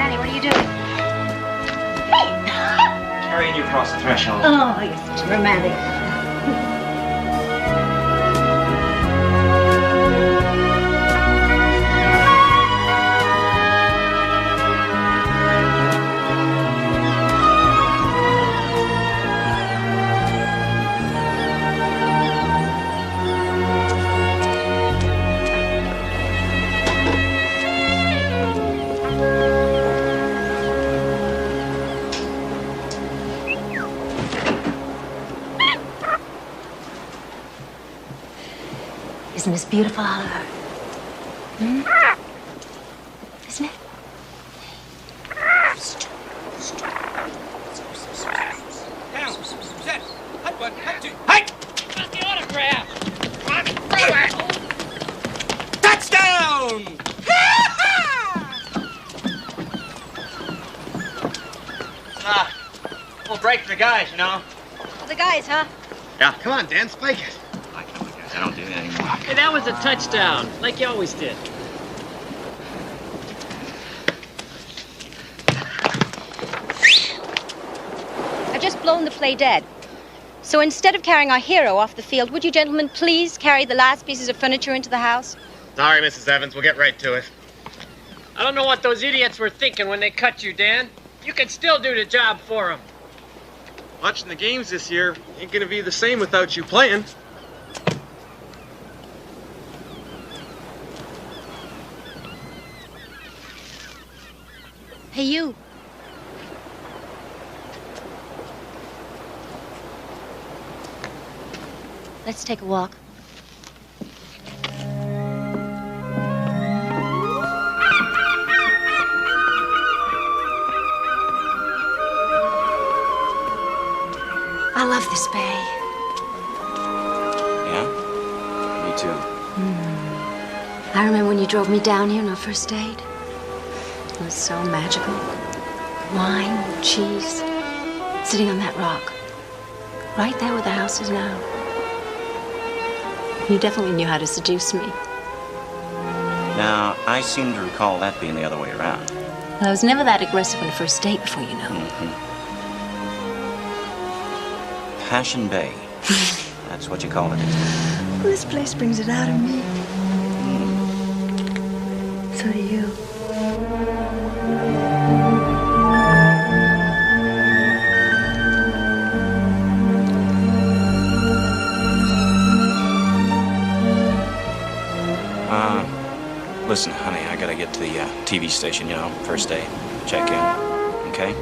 Danny, what are you doing? Hey! Carrying you across the threshold. Oh, you're such a romantic. Isn't this beautiful, Oliver? Hmm? Isn't it? Down, set, hut one, hut two, hike! Where's the autograph? Touchdown! We'll break for the guys, you know. For the guys, huh? Yeah. Come on, Dan, spike it. I don't do that anymore. Hey, that was a touchdown, like you always did. I've just blown the play dead. So instead of carrying our hero off the field, would you gentlemen please carry the last pieces of furniture into the house? Sorry, Mrs. Evans. We'll get right to it. I don't know what those idiots were thinking when they cut you, Dan. You can still do the job for them. Watching the games this year ain't gonna be the same without you playing. Hey, you. Let's take a walk. I love this bay. Yeah? Me too. I remember when you drove me down here on our first date. It was so magical. Wine, cheese, sitting on that rock. Right there where the house is now. You definitely knew how to seduce me. Now, I seem to recall that being the other way around. Well, I was never that aggressive on a first date before, you know. Passion Bay. That's what you call it. Well, this place brings it out of me. So do you. Listen, honey, I gotta get to the TV station, you know, first day. Check in, okay?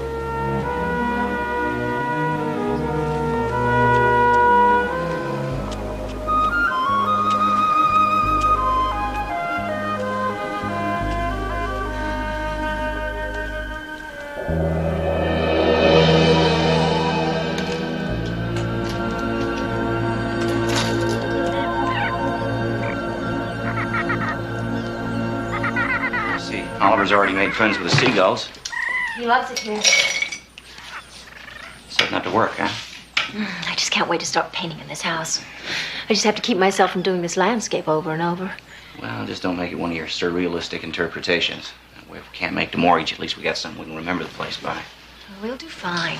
Oliver's already made friends with the seagulls. He loves it here. Setting up to work, huh? I just can't wait to start painting in this house. I just have to keep myself from doing this landscape over and over. Well, just don't make it one of your surrealistic interpretations. If we can't make the mortgage, at least we got something we can remember the place by. We'll do fine.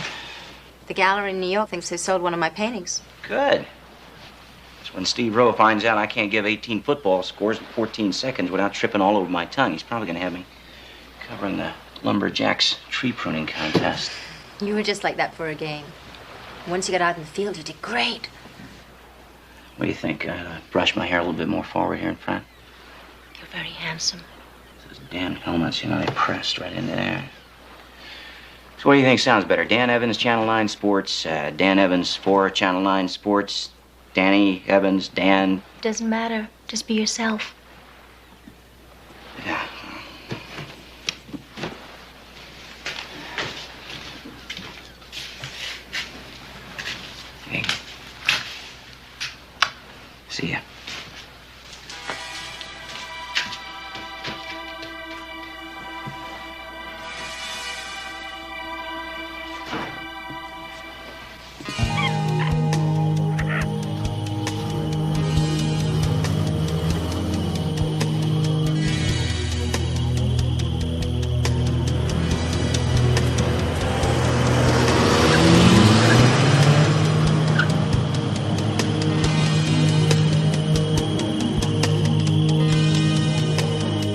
The gallery in New York thinks they sold one of my paintings. Good. So when Steve Rowe finds out I can't give 18 football scores in 14 seconds without tripping all over my tongue, he's probably going to have me covering the Lumberjacks tree pruning contest. You were just like that for a game. Once you got out in the field, you did great. What do you think? Brush my hair a little bit more forward here in front? You're very handsome. Those damn helmets, you know, they pressed right into there. So what do you think sounds better? Dan Evans, Channel 9 Sports, Dan Evans for Channel 9 Sports, Danny Evans, Dan... Doesn't matter. Just be yourself. Yeah. Hey. See ya.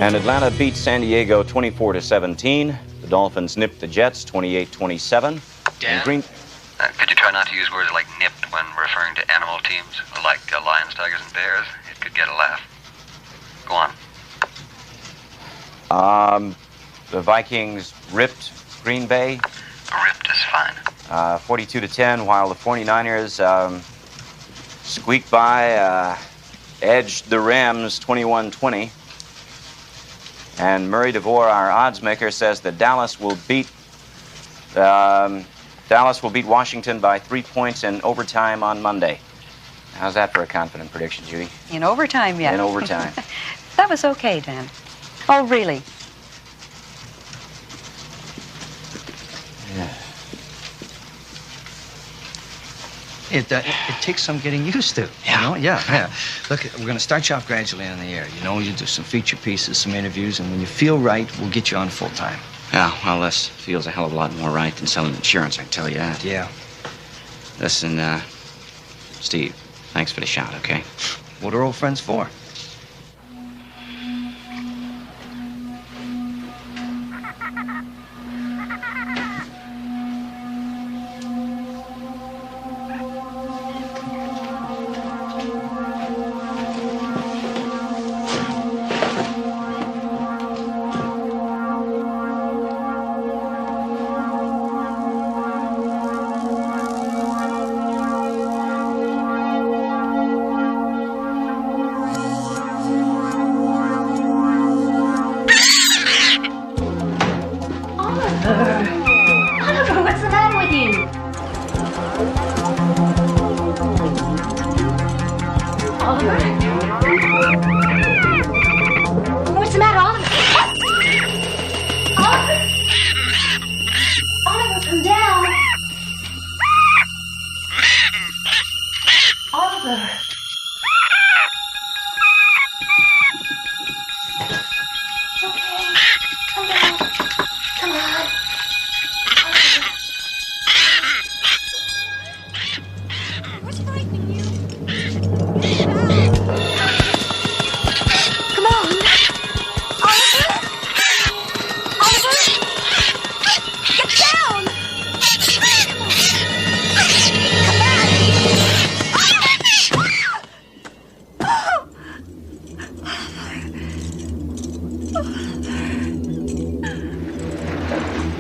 And Atlanta beat San Diego 24-17. The Dolphins nipped the Jets 28-27. Dan? Green... Could you try not to use words like nipped when referring to animal teams, like lions, tigers, and bears? It could get a laugh. Go on. The Vikings ripped Green Bay. Ripped is fine. 42-10, while the 49ers squeaked by, edged the Rams 21-20. And Murray DeVore, our odds maker, says that Dallas will beat Washington by 3 points in overtime on Monday. How's that for a confident prediction, Judy? In overtime, yeah. In overtime. That was okay, Dan. Oh, really? Yeah. It takes some getting used to. Yeah. You know? Yeah. Look, we're going to start you off gradually on the air. You know, you do some feature pieces, some interviews, and when you feel right, we'll get you on full time. Yeah, well, this feels a hell of a lot more right than selling insurance, I can tell you that. Yeah. Listen, Steve, thanks for the shot, okay? What are old friends for? Oliver, what's the matter with you? Oliver? What's the matter, Oliver? Oliver! Oliver, come down. Oliver. It's okay. Come down. Come on. What's frightening you? Come on. Oliver? Oliver? Get down! Come on. Come back!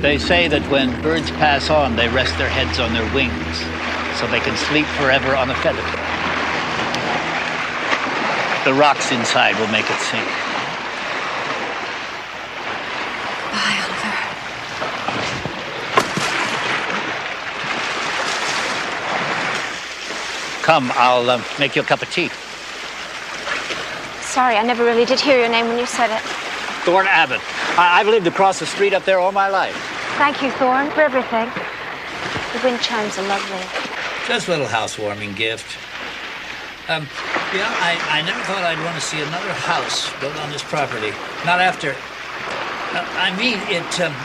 They say that when birds pass on, they rest their heads on their wings, so they can sleep forever on a feather. The rocks inside will make it sink. Bye, Oliver. Come, I'll make you a cup of tea. Sorry, I never really did hear your name when you said it. Thorne Abbott. I've lived across the street up there all my life. Thank you, Thorne, for everything. The wind chimes are lovely. Just a little housewarming gift. I never thought I'd want to see another house built on this property. Not after.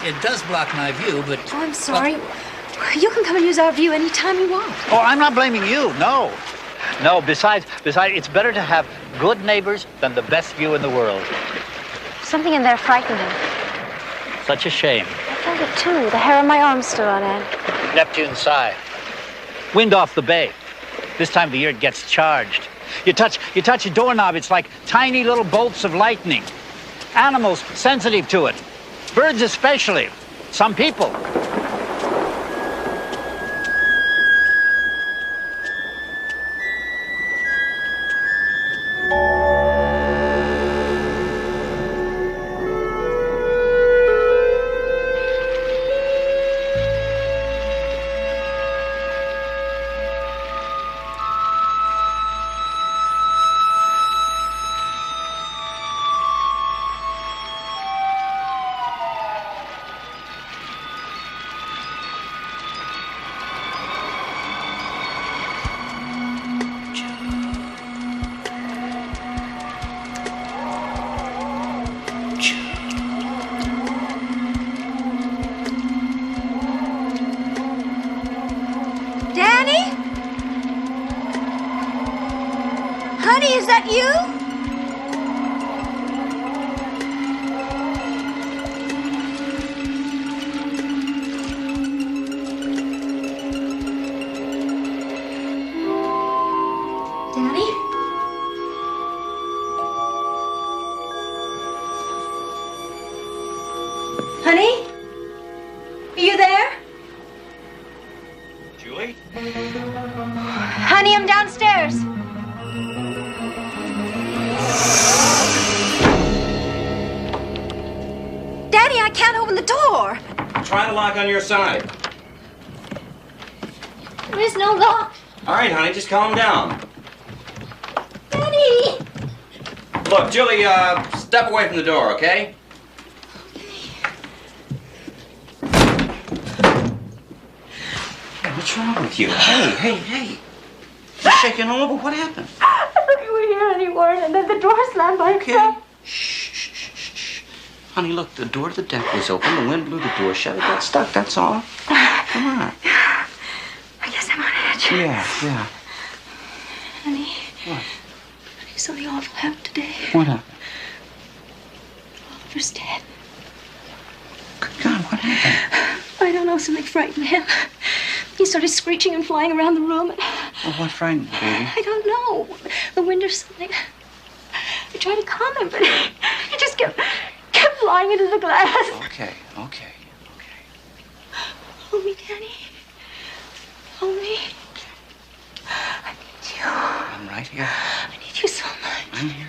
It does block my view, but. Oh, I'm sorry. You can come and use our view anytime you want. Oh, I'm not blaming you, no. No, besides, it's better to have good neighbors than the best view in the world. Something in there frightened him. Such a shame. I felt it too. The hair on my arm stood on end. Neptune's sigh. Wind off the bay. This time of the year it gets charged. You touch a doorknob, it's like tiny little bolts of lightning. Animals sensitive to it. Birds especially. Some people. Danny? Honey, is that you? Julie? Honey, I'm downstairs. Daddy, I can't open the door. Try the lock on your side. There is no lock. All right, honey, just calm down. Daddy! Look, Julie, step away from the door, okay? Hey, what's wrong with you? Hey. You're shaking all over. What happened? I thought you were here and you weren't, and then the door slammed by itself. Shh. Honey, look, the door to the deck was open. The wind blew the door shut. It got stuck, that's all. Come on. I guess I'm on edge. Yeah. Honey. What? Something awful happened today. What happened? Oliver's dead. Good God, what happened? I don't know, something frightened him. He started screeching and flying around the room. Well, what frightened you, baby? I don't know. The wind or something. I tried to calm him, but he just kept flying into the glass. Okay. Hold me, Danny. Hold me. I need you. I'm right here. I need you so much. I'm here.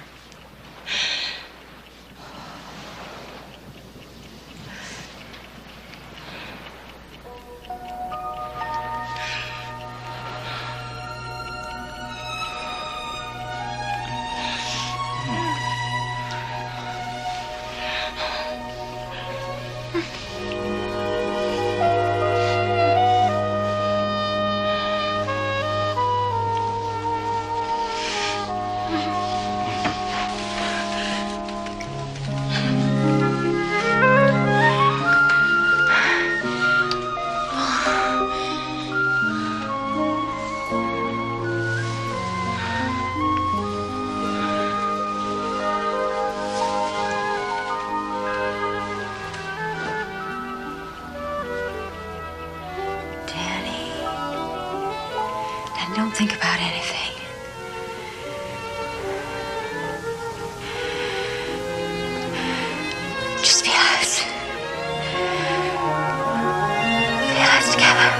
Don't think about anything. Just feel us. Feel us together.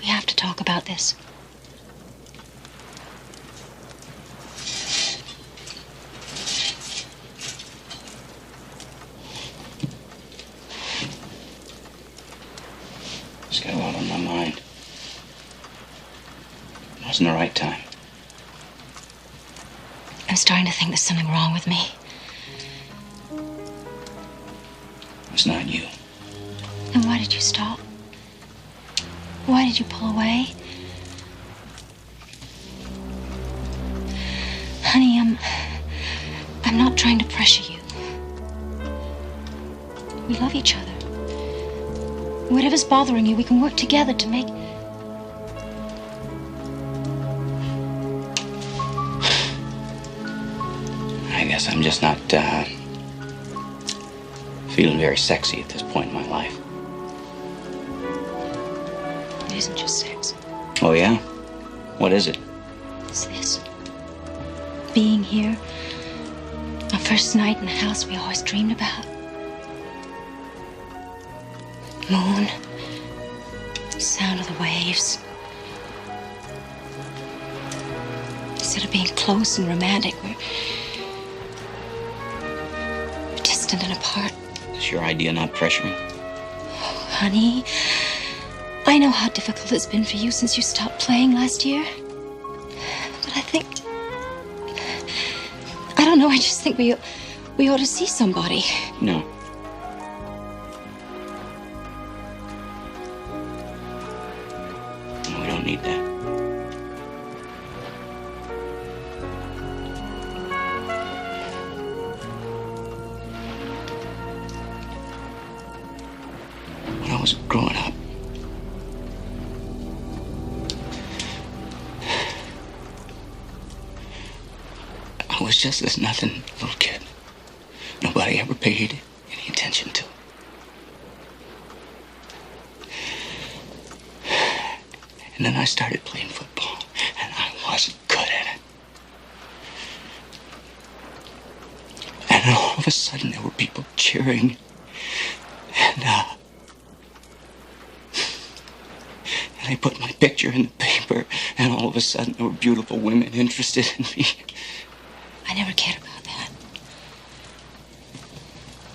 We have to talk about this. Just got a lot on my mind. It wasn't the right time. I'm starting to think there's something wrong with me. It's not you. Then why did you stop? Why did you pull away? Honey, I'm not trying to pressure you. We love each other. Whatever's bothering you, we can work together to make... I guess I'm just not, feeling very sexy at this point in my life. It isn't just sex. Oh, yeah? What is it? It's this. Being here. Our first night in the house we always dreamed about. Moon. Sound of the waves. Instead of being close and romantic, we're distant and apart. Is your idea not pressuring? Oh, honey, I know how difficult it's been for you since you stopped playing last year. But I don't know, I just think we ought to see somebody. No. No, we don't need that. was growing up, I was just this nothing little kid nobody ever paid any attention to. And then I started playing football, and I wasn't good at it. And then all of a sudden, there were people cheering, and they put my picture in the paper, and all of a sudden, there were beautiful women interested in me. I never cared about that.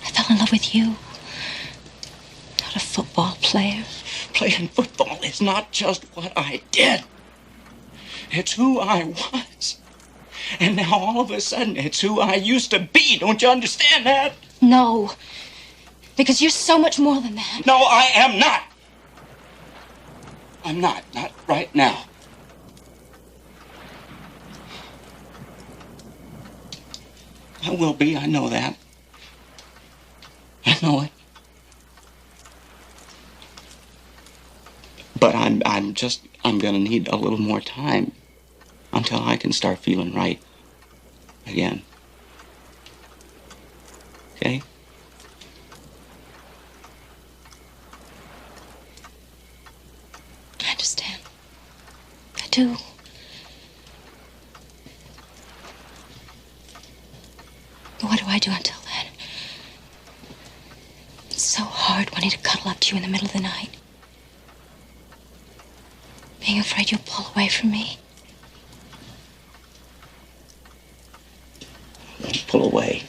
I fell in love with you, not a football player. Playing football is not just what I did. It's who I was. And now all of a sudden it's who I used to be. Don't you understand that? No. Because you're so much more than that. No, I am not. I'm not. Not right now. I will be. I know that. I know it. But I'm gonna need a little more time until I can start feeling right again. Okay? I understand. I do. But what do I do until then? It's so hard wanting to cuddle up to you in the middle of the night. Being afraid you'll pull away from me. I won't pull away.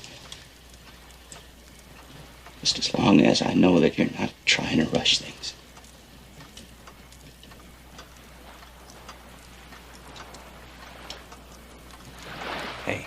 Just as long as I know that you're not trying to rush things. Hey.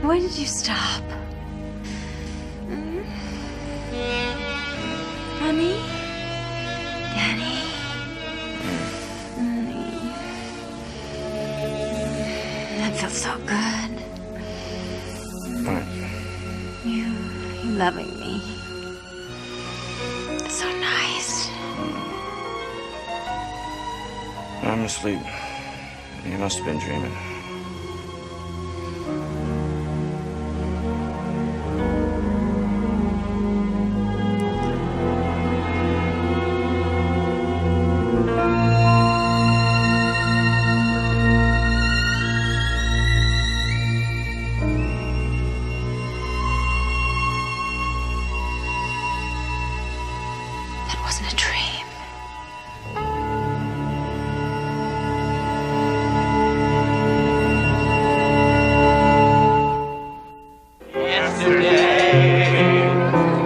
Why did you stop? Honey? Danny? That felt so good. What? You loving me. So nice. I'm asleep. You must have been dreaming. That wasn't a dream.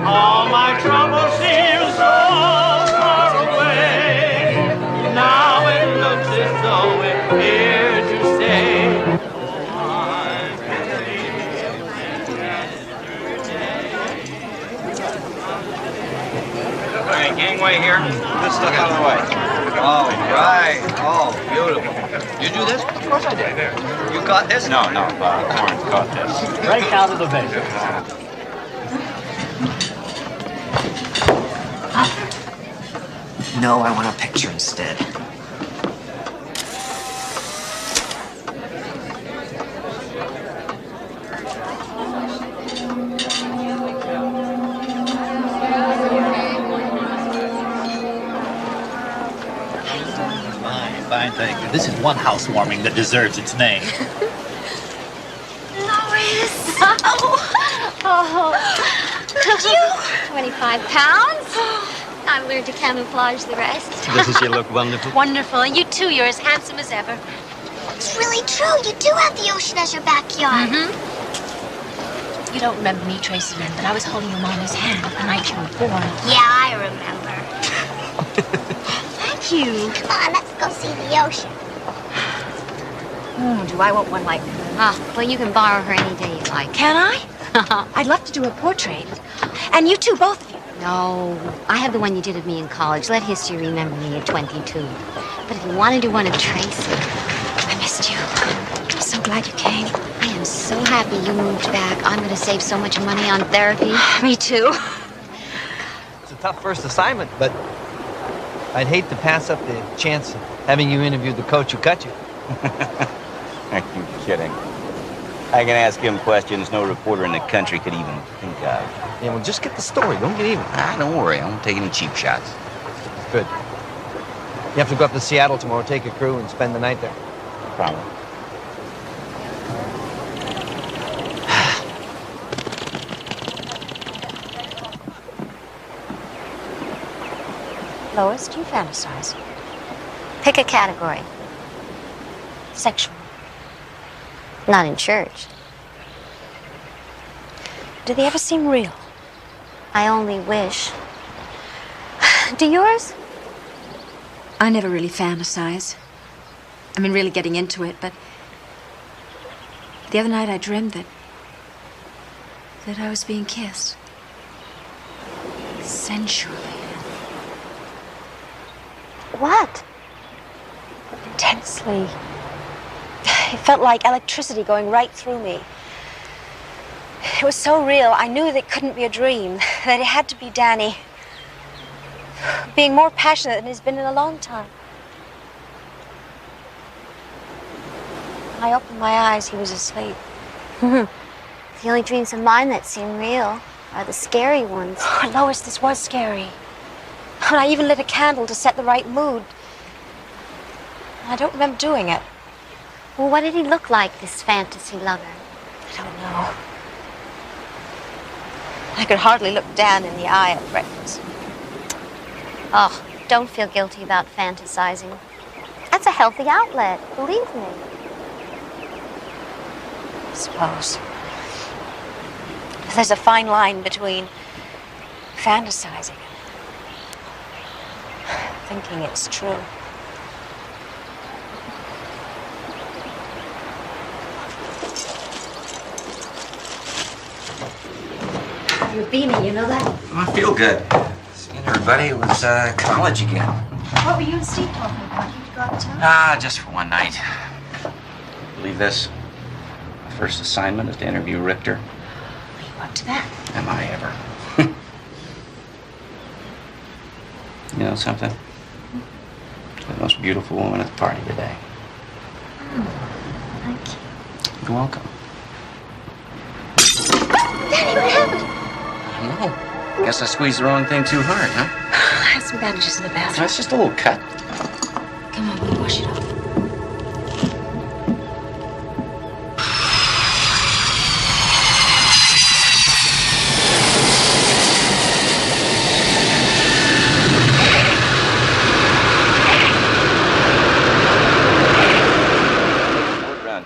All my troubles seem so far away. Now it looks as though we're here to stay. I can see way here. This stuff out of the way. Oh, right. Oh, beautiful. You do this? Of course I did. You got this? No, Lawrence caught this. Right out of the bay. No, I want a picture instead. Fine, thank you. This is one housewarming that deserves its name. Lois! Oh, you? 25 pounds. I've learned to camouflage the rest. Doesn't she look wonderful? Wonderful. And you too, you're as handsome as ever. It's really true. You do have the ocean as your backyard. Mm-hmm. You don't remember me, Tracy Lynn, but I was holding your mommy's hand the night you were born. Yeah, I remember. Thank you. Come on, let's go see the ocean. Do I want one like her? Well, you can borrow her any day you like. Can I? I'd love to do a portrait. And you too, both of you. No, I have the one you did of me in college. Let history remember me at 22. But if you want to do one of Tracy... I missed you. I'm so glad you came. I am so happy you moved back. I'm going to save so much money on therapy. Me too. It's a tough first assignment, but I'd hate to pass up the chance of having you interview the coach who cut you. Are you kidding? I can ask him questions no reporter in the country could even think of. Yeah, well, just get the story. Don't get even. Don't worry. I won't take any cheap shots. Good. You have to go up to Seattle tomorrow, take a crew, and spend the night there. No problem. Lois, do you fantasize? Pick a category. Sexual. Not in church. Do they ever seem real? I only wish. Do yours? I never really fantasize. I mean, really getting into it, but the other night I dreamed that I was being kissed. Sensually. What? Intensely. It felt like electricity going right through me. It was so real, I knew that it couldn't be a dream, that it had to be Danny. Being more passionate than he's been in a long time. When I opened my eyes, he was asleep. The only dreams of mine that seem real are the scary ones. Oh, Lois, this was scary. And I even lit a candle to set the right mood. I don't remember doing it. Well, what did he look like, this fantasy lover? I don't know. I could hardly look Dan in the eye at breakfast. Oh, don't feel guilty about fantasizing. That's a healthy outlet, believe me. I suppose. There's a fine line between fantasizing and thinking it's true. You're beaming, you know that? I feel good. Seeing everybody, it was college again. What were you and Steve talking about? You'd go out of town? Just for one night. Believe this? My first assignment is to interview Richter. Are you up to that? Am I ever? You know something? You're the most beautiful woman at the party today. Thank you. You're welcome. Danny, what happened? I don't know. Guess I squeezed the wrong thing too hard, huh? I have some bandages in the bathroom. That's just a little cut. Come on, we'll wash it off.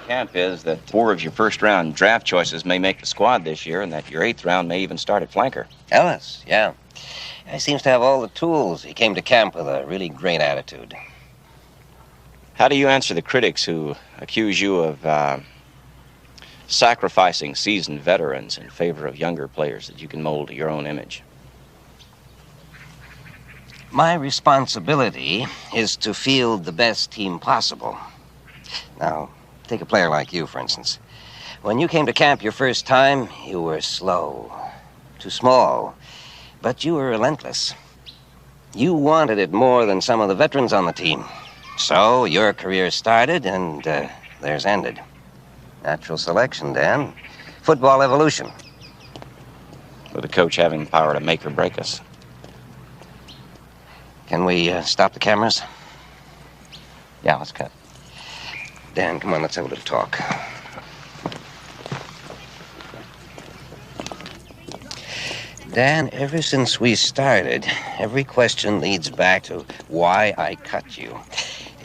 Camp is that 4 of your first-round draft choices may make the squad this year, and that your 8th round may even start at flanker. Ellis, yeah. He seems to have all the tools. He came to camp with a really great attitude. How do you answer the critics who accuse you of sacrificing seasoned veterans in favor of younger players that you can mold to your own image? My responsibility is to field the best team possible. Now, take a player like you, for instance. When you came to camp your first time, you were slow, too small, but you were relentless. You wanted it more than some of the veterans on the team. So your career started and theirs ended. Natural selection, Dan. Football evolution. With a coach having the power to make or break us. Can we stop the cameras? Yeah, let's cut. Dan, come on, let's have a little talk. Dan, ever since we started, every question leads back to why I cut you.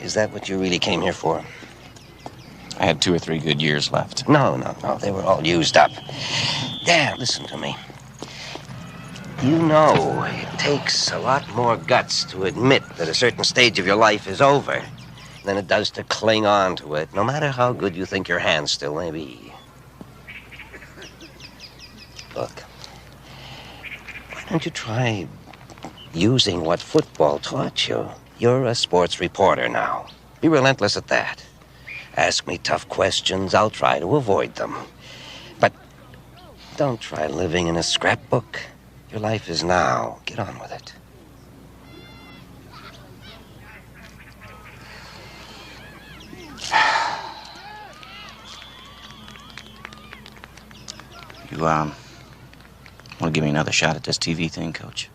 Is that what you really came here for? I had 2 or 3 good years left. No. They were all used up. Dan, listen to me. You know, it takes a lot more guts to admit that a certain stage of your life is over than it does to cling on to it, no matter how good you think your hands still may be. Look, why don't you try using what football taught you? You're a sports reporter now. Be relentless at that. Ask me tough questions, I'll try to avoid them. But don't try living in a scrapbook. Your life is now. Get on with it. You, want to give me another shot at this TV thing, Coach?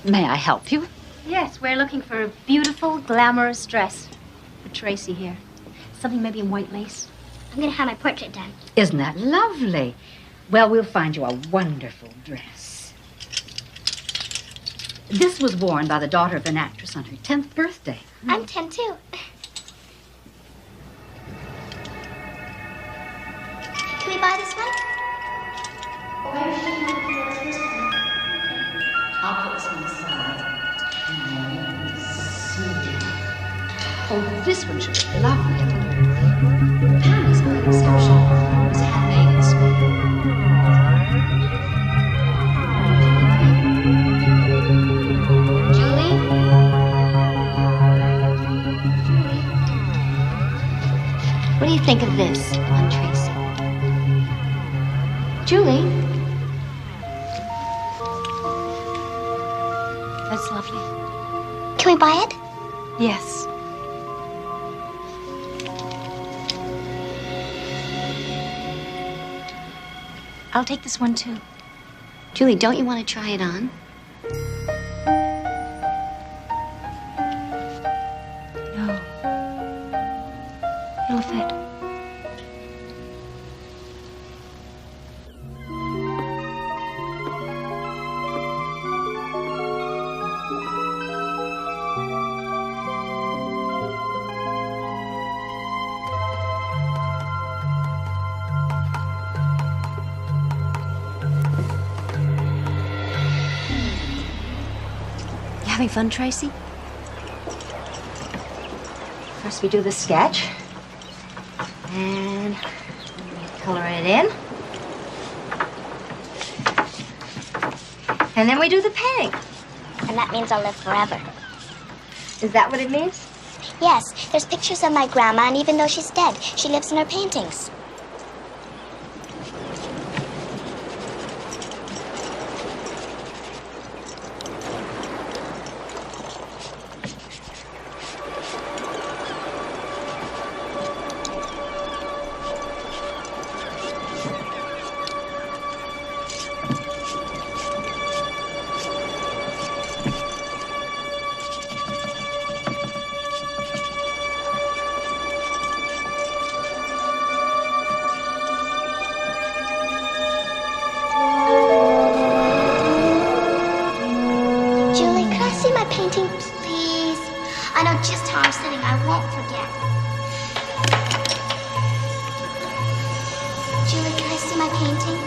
May I help you? Yes, we're looking for a beautiful, glamorous dress for Tracy here. Something maybe in white lace. I'm going to have my portrait done. Isn't that lovely? Well, we'll find you a wonderful dress. This was worn by the daughter of an actress on her 10th birthday. I'm 10 too. Can we buy this one? Where should we put this one? I'll put this one aside. Oh, this one should be lovely. The panels are an exception. It's handmade in Spain. Julie? What do you think of this on Tracy? Julie? That's lovely. Can we buy it? Yes. I'll take this one, too. Julie, don't you want to try it on? No. It'll fit. Having fun, Tracy? First we do the sketch. And color it in. And then we do the painting. And that means I'll live forever. Is that what it means? Yes, there's pictures of my grandma, and even though she's dead, she lives in her paintings. Painting, please. I know just how I'm sitting. I won't forget. Julie, can I see my painting?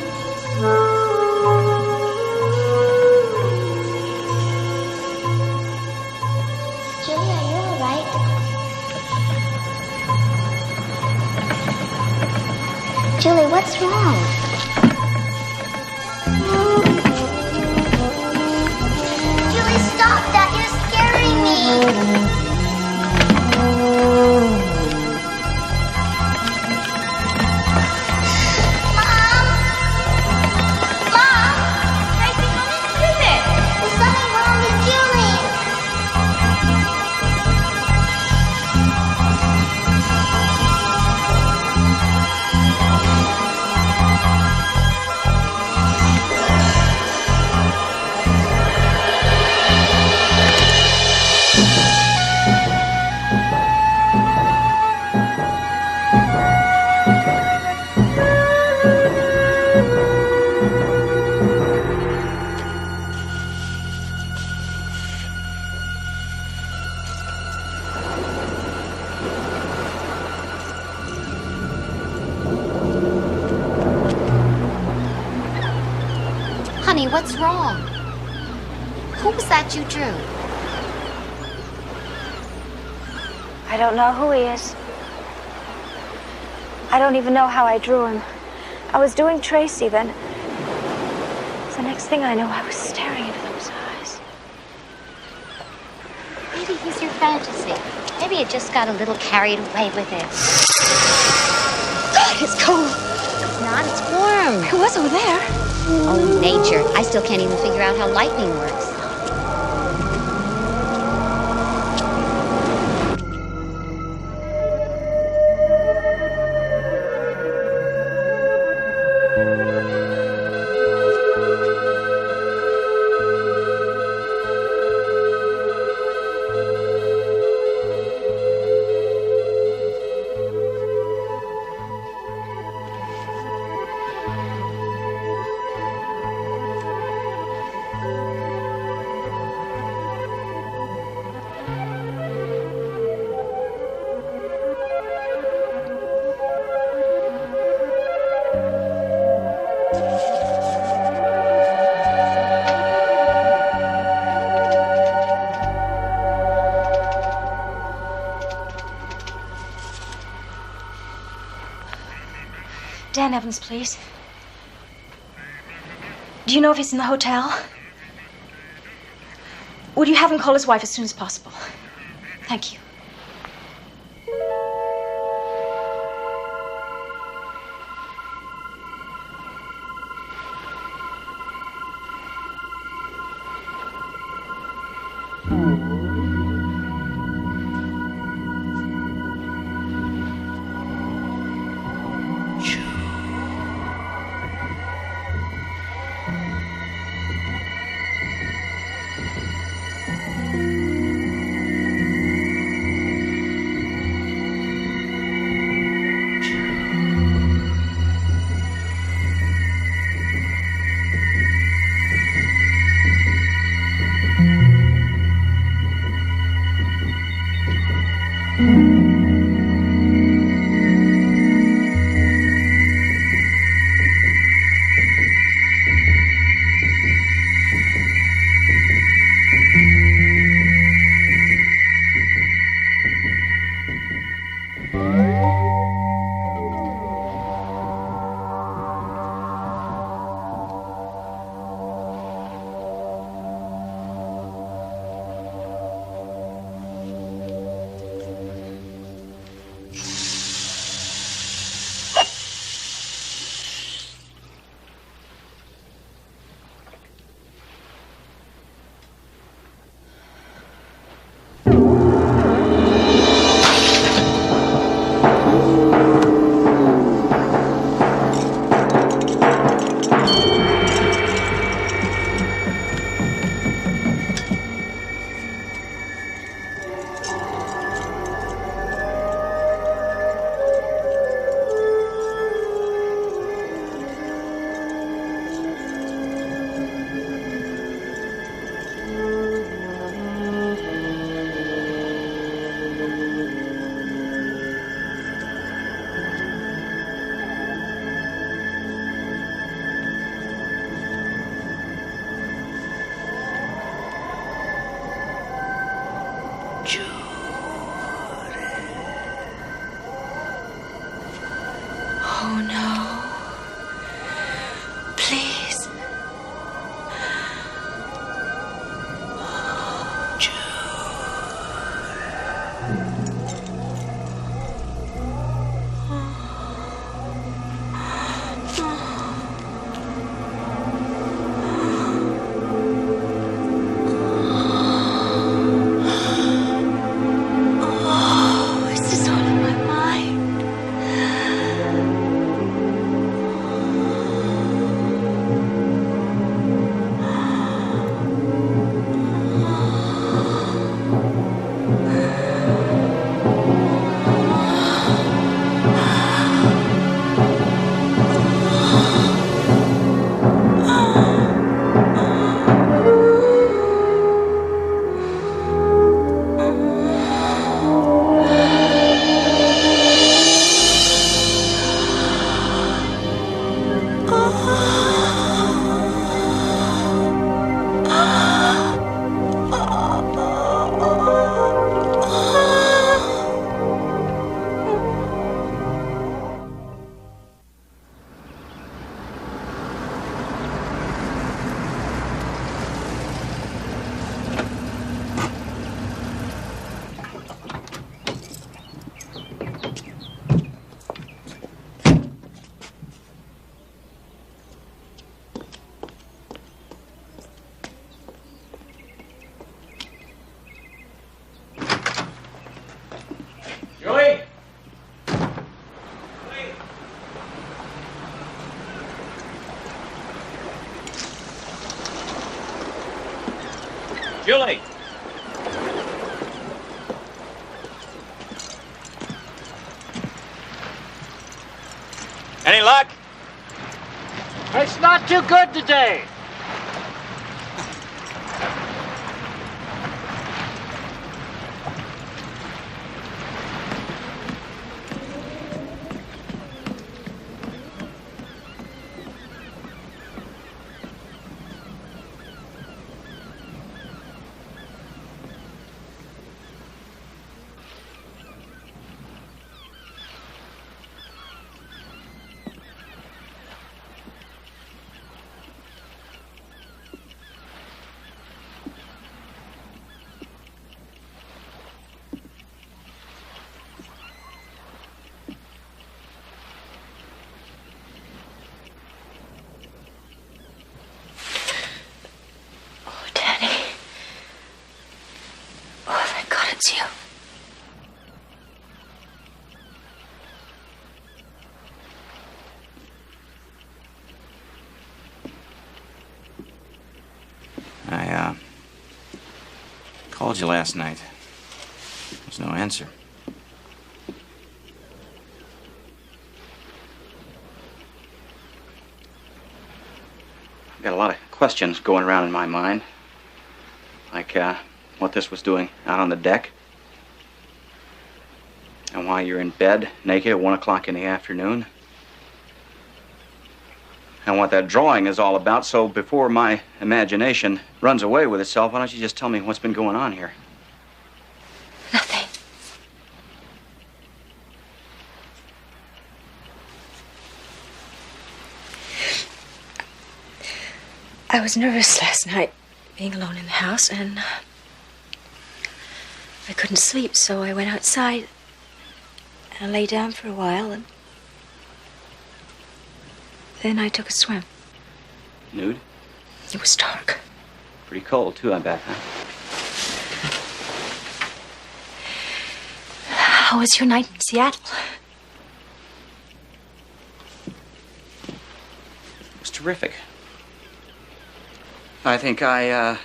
Julie, are you all right? Honey, what's wrong? Who was that you drew? I don't know who he is. I don't even know how I drew him. I was doing Tracy then. The next thing I know, I was staring into those eyes. Maybe he's your fantasy. Maybe you just got a little carried away with it. God, it's cold. It's not, it's warm. It was over there. Oh, nature. I still can't even figure out how lightning works. Dan Evans, please. Do you know if he's in the hotel? Would you have him call his wife as soon as possible? Thank you. Julie! Any luck? It's not too good today. It's you. I called you last night. There's no answer. I've got a lot of questions going around in my mind. Like, what this was doing out on the deck. And why you're in bed, naked at 1 o'clock in the afternoon. And what that drawing is all about. So before my imagination runs away with itself, why don't you just tell me what's been going on here? Nothing. I was nervous last night, being alone in the house, and I couldn't sleep, so I went outside and lay down for a while, and then I took a swim. Nude? It was dark. Pretty cold, too, I bet, huh? How was your night in Seattle? It was terrific. I think I,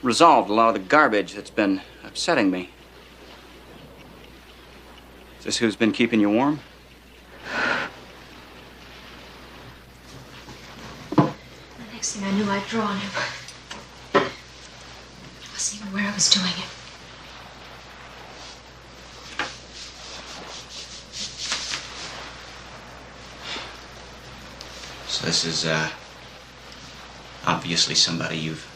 resolved a lot of the garbage that's been upsetting me. Is this who's been keeping you warm? The next thing I knew, I'd drawn him. I wasn't even aware I was doing it. So this is, obviously somebody you've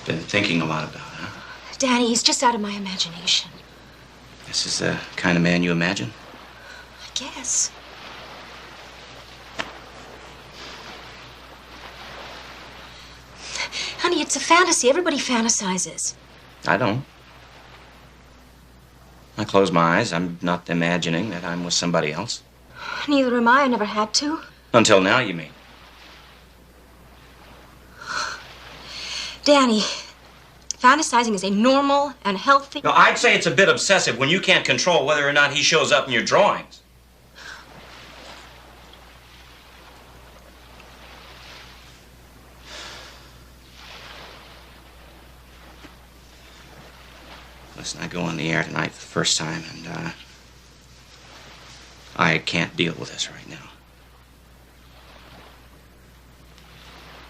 been thinking a lot about, huh? Danny, he's just out of my imagination. This is the kind of man you imagine? I guess. Honey, it's a fantasy. Everybody fantasizes. I don't. I close my eyes. I'm not imagining that I'm with somebody else. Neither am I. I never had to. Until now, you mean? Danny, fantasizing is a normal and healthy... No, I'd say it's a bit obsessive when you can't control whether or not he shows up in your drawings. Listen, I go on the air tonight for the first time, and, I can't deal with this right now.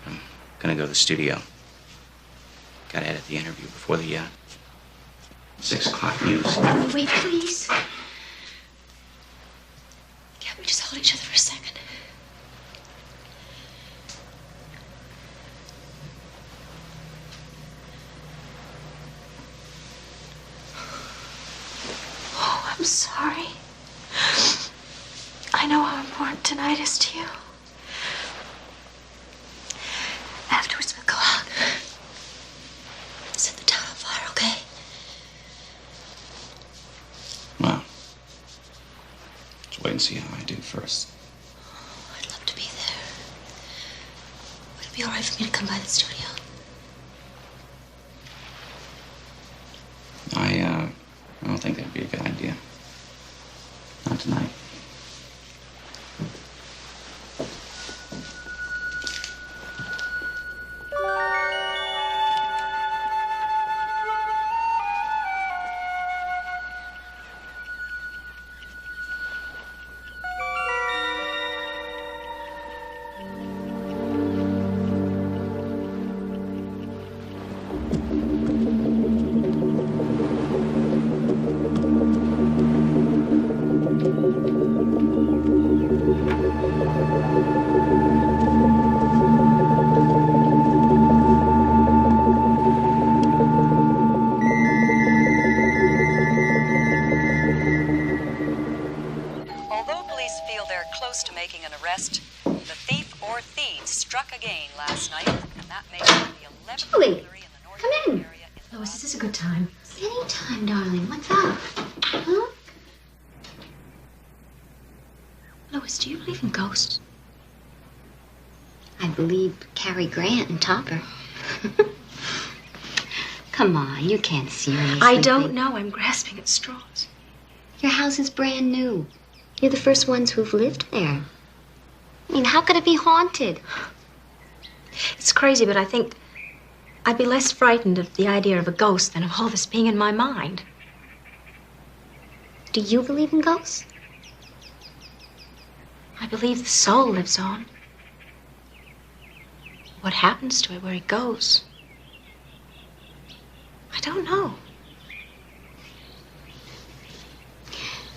I'm gonna go to the studio. Gotta edit the interview before the, 6 o'clock news. Wait, please. Can't we just hold each other for a second? Oh, I'm sorry. I know how important tonight is to you. Afterwards, we'll go out. Set the town on fire, okay? Well, let's wait and see how I do first. I'd love to be there. Would it be all right for me to come by the studio? I don't think that'd be a good idea. Not tonight. struck again last night, and that makes it the 11th Julie, burglary in the north come in. area in Lois, is this a good time? Any time, darling. What's up? Huh? Lois, do you believe in ghosts? I believe Cary Grant and Topper. Come on, you can't seriously I don't think- know. I'm grasping at straws. Your house is brand new. You're the first ones who've lived there. I mean, how could it be haunted? It's crazy, but I think I'd be less frightened of the idea of a ghost than of all this being in my mind. Do you believe in ghosts? I believe the soul lives on. What happens to it, where it goes? I don't know.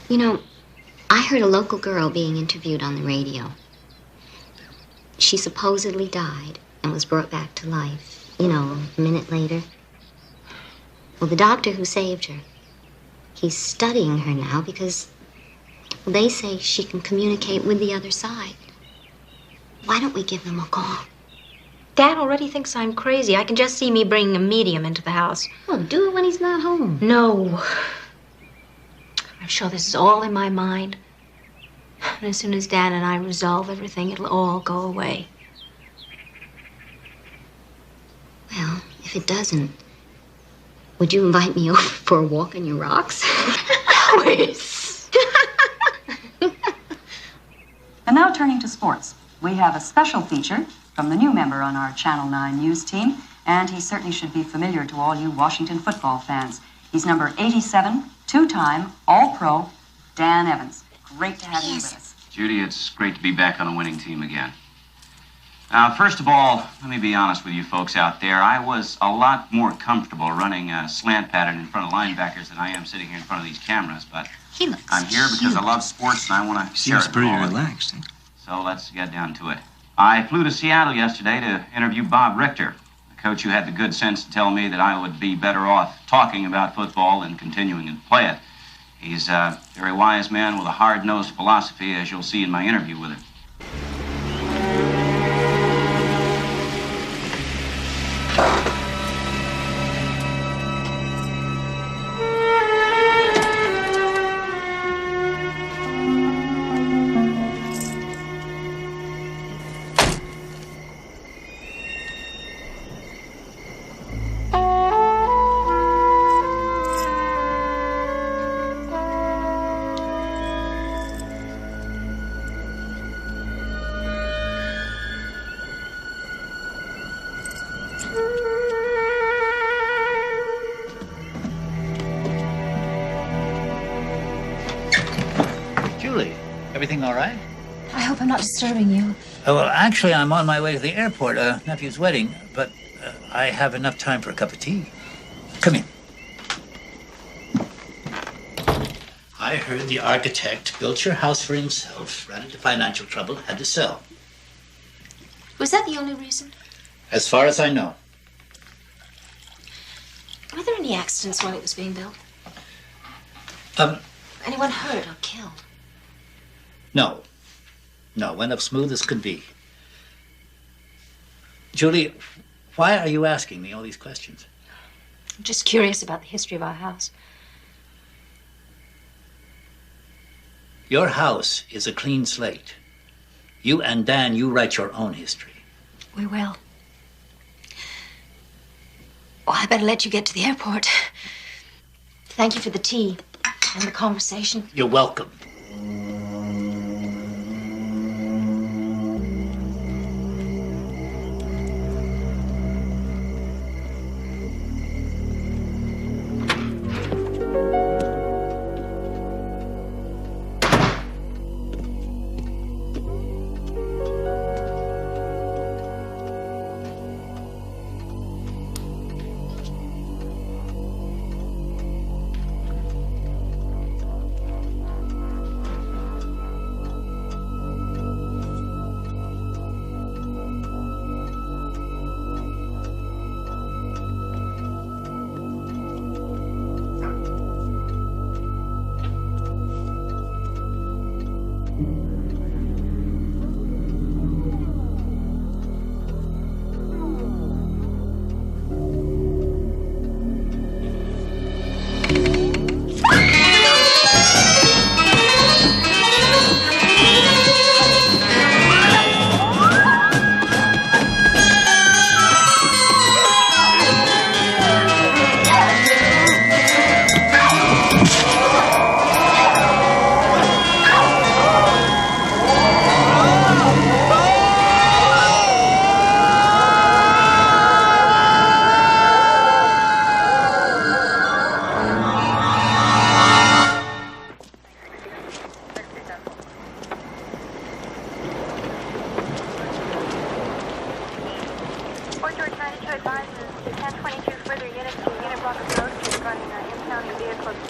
You know, I heard a local girl being interviewed on the radio. She supposedly died and was brought back to life, you know, a minute later. Well, the doctor who saved her, he's studying her now because they say she can communicate with the other side. Why don't we give them a call? Dad already thinks I'm crazy. I can just see me bringing a medium into the house. Oh, do it when he's not home. No. I'm sure this is all in my mind. And as soon as Dad and I resolve everything, it'll all go away. Well, if it doesn't, would you invite me over for a walk on your rocks? Lois! And now turning to sports. We have a special feature from the new member on our Channel 9 news team, and he certainly should be familiar to all you Washington football fans. He's number 87, two-time All-Pro, Dan Evans. Great to have you with us. Judy, it's great to be back on a winning team again. Now, first of all, let me be honest with you folks out there. I was a lot more comfortable running a slant pattern in front of linebackers than I am sitting here in front of these cameras, but I'm here because I love sports and I want to share it with all of you. relaxed. So let's get down to it. I flew to Seattle yesterday to interview Bob Richter, the coach who had the good sense to tell me that I would be better off talking about football than continuing to play it. He's a very wise man with a hard-nosed philosophy, as you'll see in my interview with him. Julie, everything all right? I hope I'm not disturbing you. Oh, well, actually, I'm on my way to the airport, nephew's wedding, but I have enough time for a cup of tea. Come in. I heard the architect built your house for himself, ran into financial trouble, had to sell. Was that the only reason? As far as I know. Were there any accidents while it was being built? Anyone hurt or killed? No. No, went up smooth as could be. Julie, why are you asking me all these questions? I'm just curious about the history of our house. Your house is a clean slate. You and Dan, you write your own history. We will. Oh, I better let you get to the airport. Thank you for the tea and the conversation. You're welcome.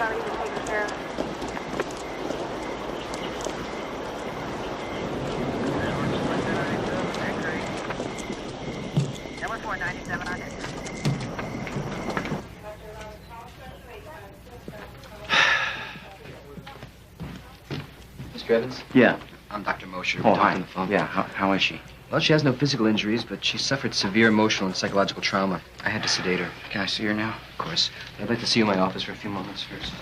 somebody to take care of it. Number 49700. Mr. Evans? Yeah. I'm Dr. Mosher. Oh, We're talking hi. on the phone. Yeah, how is she? Well, she has no physical injuries, but she suffered severe emotional and psychological trauma. I had to sedate her. Can I see her now? Of course. I'd like to see you in my office for a few moments first.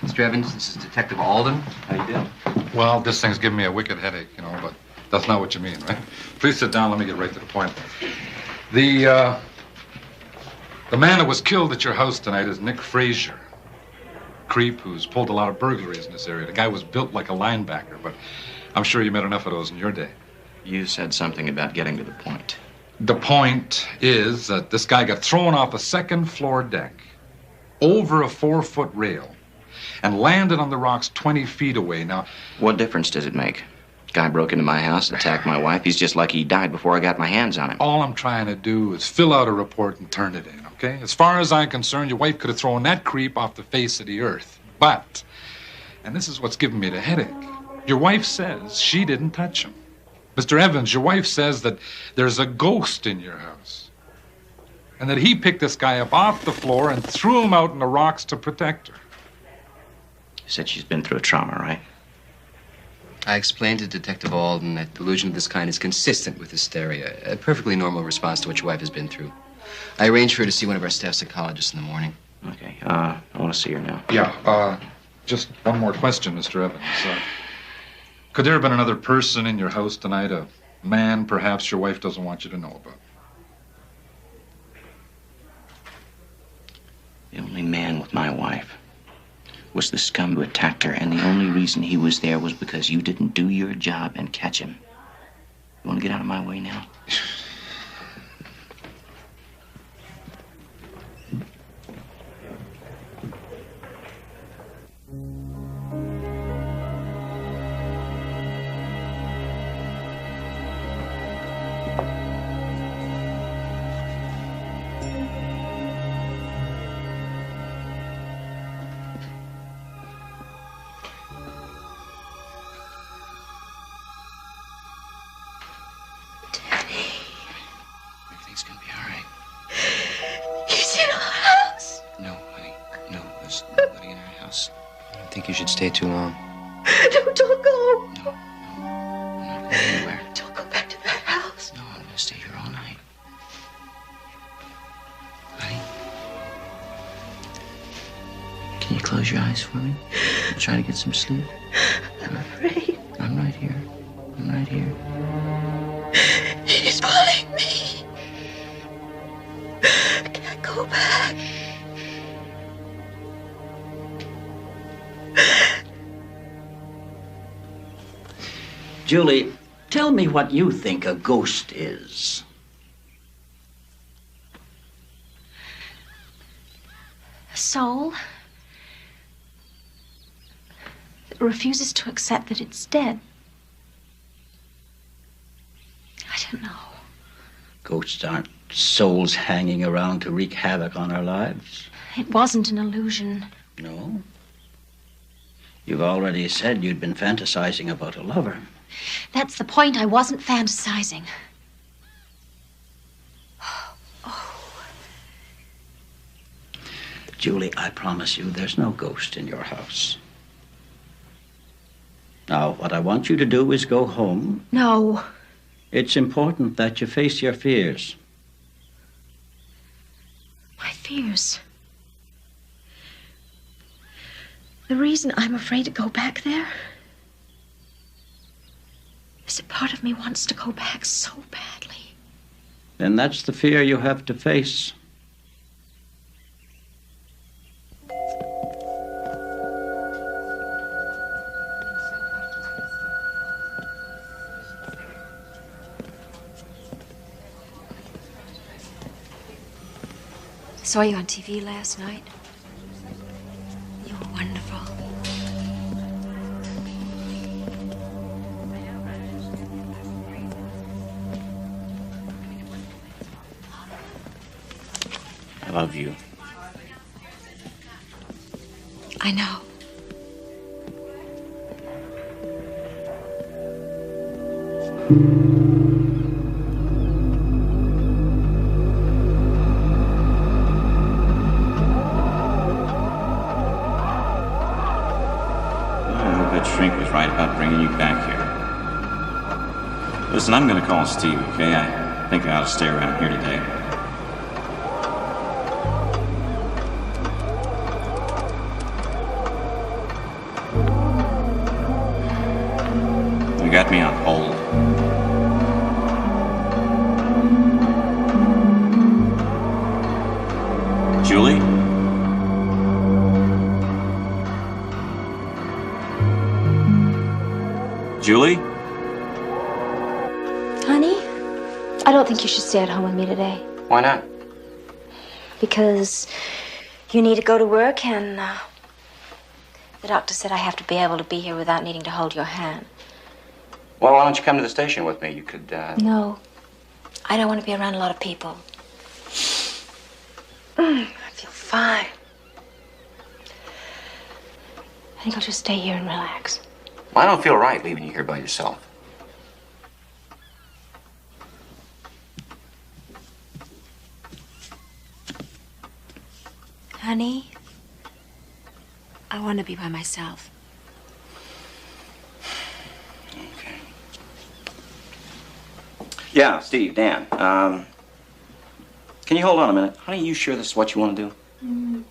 Mr. Evans, this is Detective Alden. How you doing? Well, this thing's giving me a wicked headache, but that's not what you mean, right? Please sit down. Let me get right to the point. The man that was killed at your house tonight is Nick Frazier. Creep who's pulled a lot of burglaries in this area. The guy was built like a linebacker, but I'm sure you met enough of those in your day. You said something about getting to the point. The point is that this guy got thrown off a second-floor deck over a 4-foot rail and landed on the rocks 20 feet away. Now, what difference does it make? Guy broke into my house, attacked my wife. He's just lucky he died before I got my hands on him. All I'm trying to do is fill out a report and turn it in, okay? As far as I'm concerned, your wife could have thrown that creep off the face of the earth. But, and this is what's giving me the headache, your wife says she didn't touch him. Mr. Evans, your wife says that there's a ghost in your house. And that he picked this guy up off the floor and threw him out in the rocks to protect her. You said she's been through a trauma, right? I explained to Detective Alden that delusion of this kind is consistent with hysteria, a perfectly normal response to what your wife has been through. I arranged for her to see one of our staff psychologists in the morning. Okay, I want to see her now. Yeah, just one more question, Mr. Evans. Could there have been another person in your house tonight, a man perhaps your wife doesn't want you to know about? The only man with my wife was the scum who attacked her, and the only reason he was there was because you didn't do your job and catch him. You want to get out of my way now? Everything's gonna be all right. He's in our house. No, honey. No, there's nobody in our house. I don't think you should stay too long. No, don't go. I'm not going anywhere. Don't go back to that house. No, I'm gonna stay here all night. Honey? Can you close your eyes for me? I'll try to get some sleep. I'm afraid. I'm right here. I'm right here. He's pulling me. I can't go back. Julie, tell me what you think a ghost is. A soul that refuses to accept that it's dead. I don't know. Ghosts aren't souls hanging around to wreak havoc on our lives. It wasn't an illusion. No? You've already said you'd been fantasizing about a lover. That's the point. I wasn't fantasizing. Julie, I promise you there's no ghost in your house. Now, what I want you to do is go home. No. It's important that you face your fears. My fears. The reason I'm afraid to go back there is that part of me wants to go back so badly. Then that's the fear you have to face. Saw you on TV last night. You were wonderful. love you. I know. I hope that shrink was right about bringing you back here. Listen, I'm gonna call Steve, okay? I think I ought to stay around here today. You got me on hold. Julie? Julie? Honey, I don't think you should stay at home with me today. Why not? Because you need to go to work, and the doctor said I have to be able to be here without needing to hold your hand. Well, why don't you come to the station with me? You could, No, I don't want to be around a lot of people. I feel fine. I think I'll just stay here and relax. I don't feel right leaving you here by yourself. Honey, I want to be by myself. Okay. Yeah, Steve, Dan. Can you hold on a minute? Honey, you sure this is what you want to do? Mm.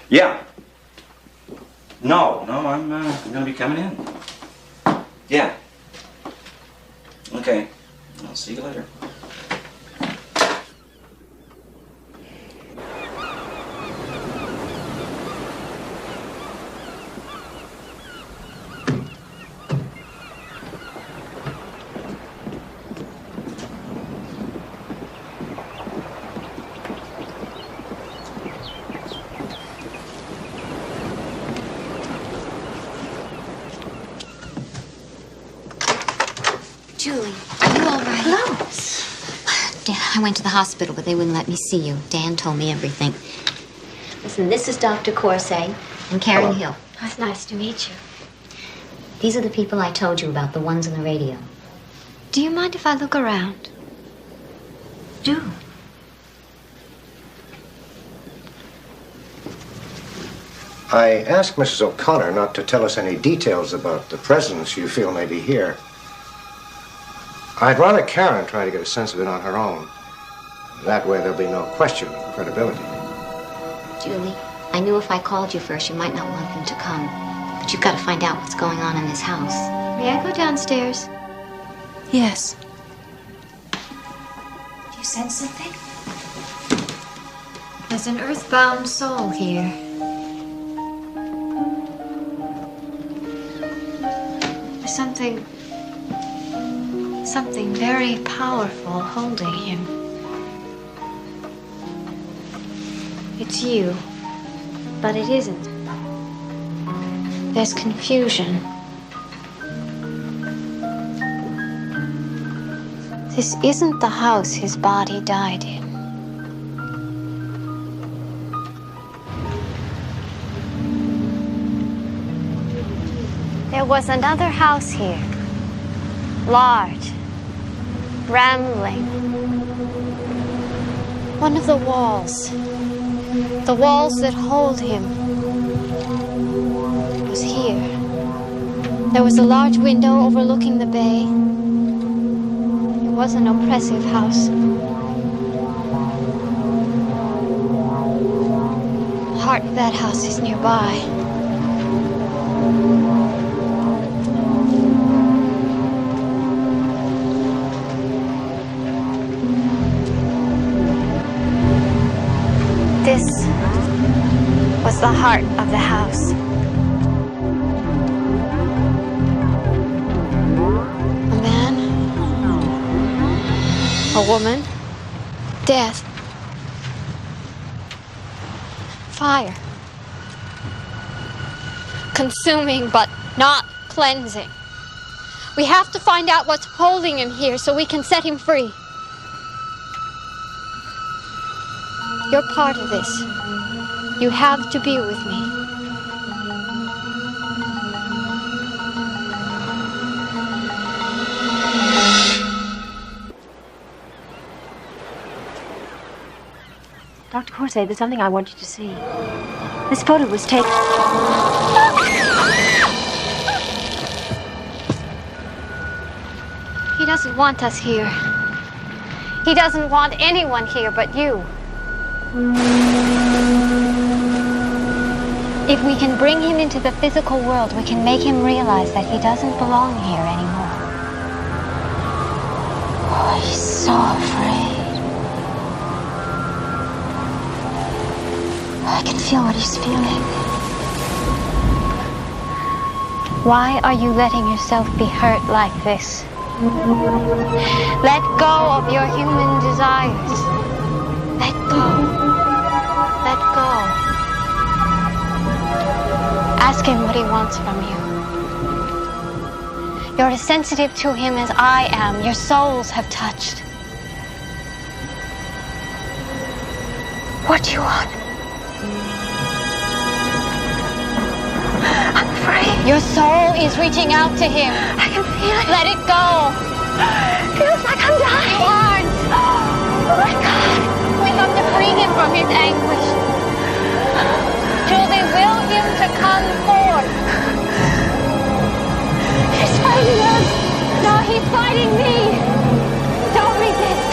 Yeah. No, I'm gonna be coming in. Yeah. Okay. I'll see you later. Julie, are you all right? Hello. Dan, I went to the hospital, but they wouldn't let me see you. Dan told me everything. Listen, this is Dr. Corset and Karen Hill. Oh, it's nice to meet you. These are the people I told you about, the ones on the radio. Do you mind if I look around? Do. I asked Mrs. O'Connor not to tell us any details about the presence you feel may be here. I'd rather Karen try to get a sense of it on her own. That way there'll be no question of credibility. Julie, I knew if I called you first, you might not want them to come. But you've got to find out what's going on in this house. May I go downstairs? Yes. Do you sense something? There's an earthbound soul here. There's something very powerful holding him. It's you, but it isn't. There's confusion. This isn't the house his body died in. There was another house here. Large, rambling. One of the walls that hold him, was here. There was a large window overlooking the bay. It was an oppressive house. The heart of that house is nearby. This was the heart of the house. A man, a woman, death, fire, consuming but not cleansing, We have to find out what's holding him here so we can set him free. You're part of this. You have to be with me. Dr. Corset, there's something I want you to see. This photo was taken... He doesn't want us here. He doesn't want anyone here but you. If we can bring him into the physical world, we can make him realize that he doesn't belong here anymore. Oh, he's so afraid. I can feel what he's feeling. Why are you letting yourself be hurt like this? Let go of your human desires. Let go. Let go. Ask him what he wants from you. You're as sensitive to him as I am. Your souls have touched. What do you want? I'm afraid. Your soul is reaching out to him. I can feel it. Let it go. Feels like I'm dying. You aren't. Oh my God. We have to free him from his anguish. Julie, will him to come forth. He's fighting us. No, he's fighting me. Don't resist.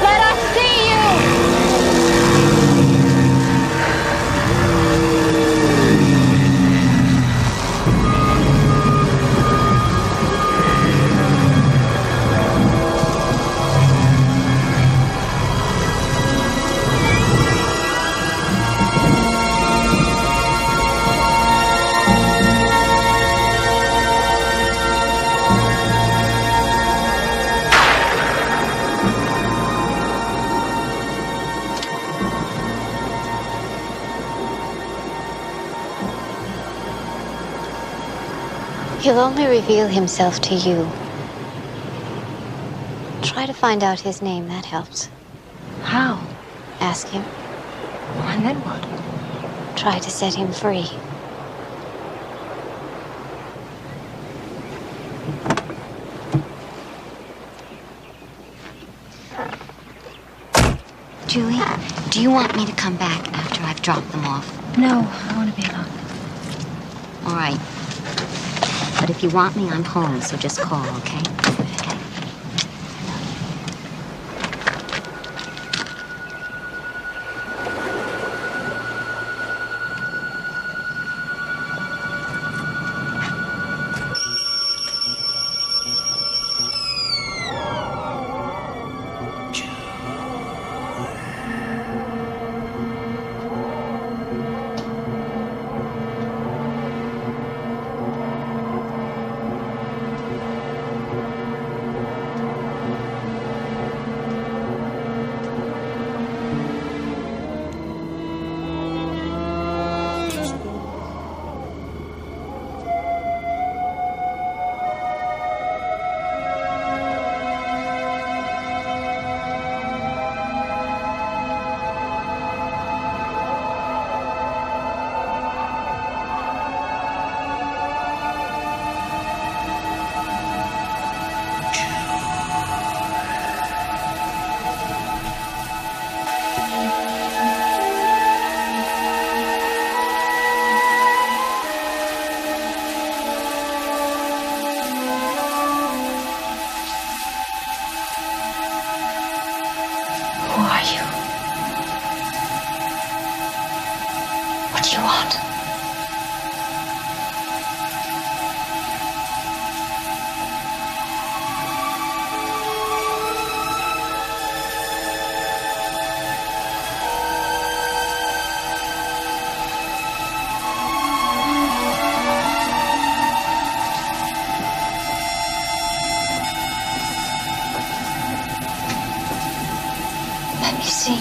Let us see you. He'll only reveal himself to you. Try to find out his name, that helps. How? Ask him. And then what? Try to set him free. Julie, do you want me to come back after I've dropped them off? No, I want to be alone. All right. But if you want me, I'm home, so just call, okay? Okay. Who are you? What do you want? Let me see you.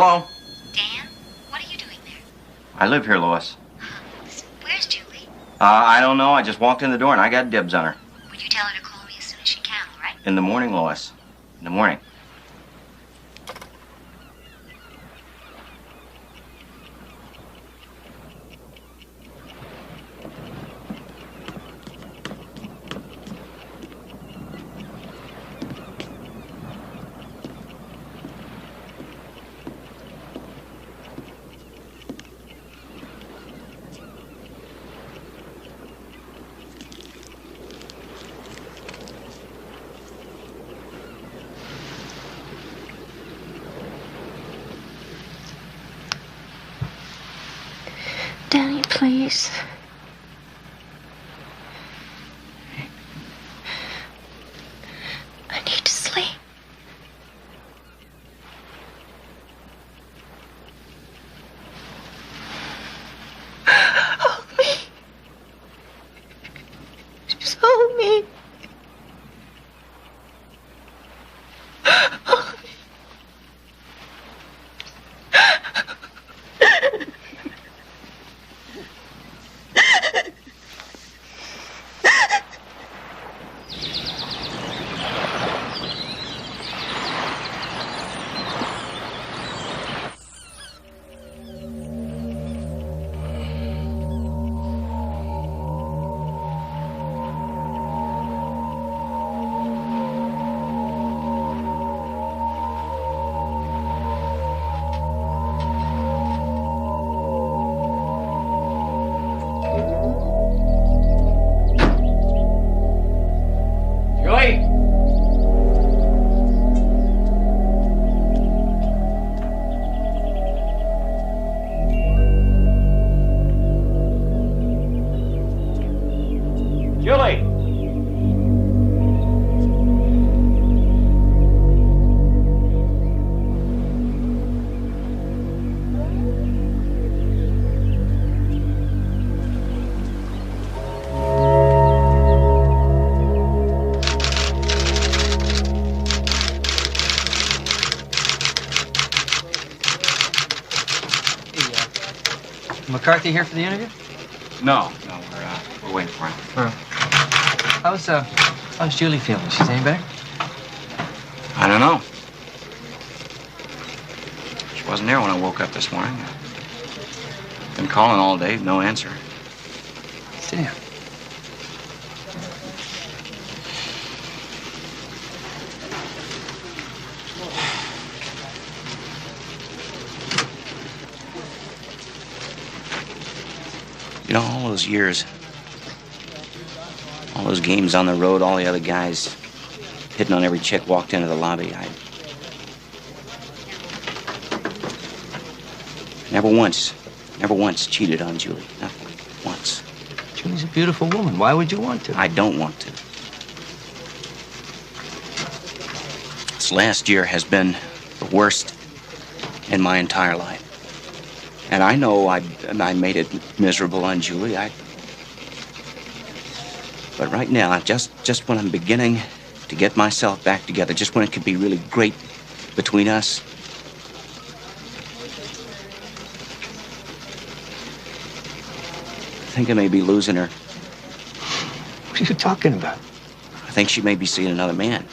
Hello? Dan, what are you doing there? I live here, Lois. Where's Julie? I don't know. I just walked in the door and I got dibs on her. Would you tell her to call me as soon as she can, all right? In the morning, Lois. In the morning. Danny, please. I need to sleep. Hold me. Just hold me. Hold me. Julie! Julie! McCarthy here for the interview? No, we're waiting for him. How's Julie feeling? She's any better? I don't know. She wasn't there when I woke up this morning. Been calling all day, no answer. Sit down. You know, all those years, all those games on the road, all the other guys hitting on every chick walked into the lobby, I never once cheated on Julie. Nothing. Once. Julie's a beautiful woman. Why would you want to? I don't want to. This last year has been the worst in my entire life. And I know I made it miserable on Julie. But right now, just when I'm beginning to get myself back together, just when it could be really great between us, I think I may be losing her. What are you talking about? I think she may be seeing another man.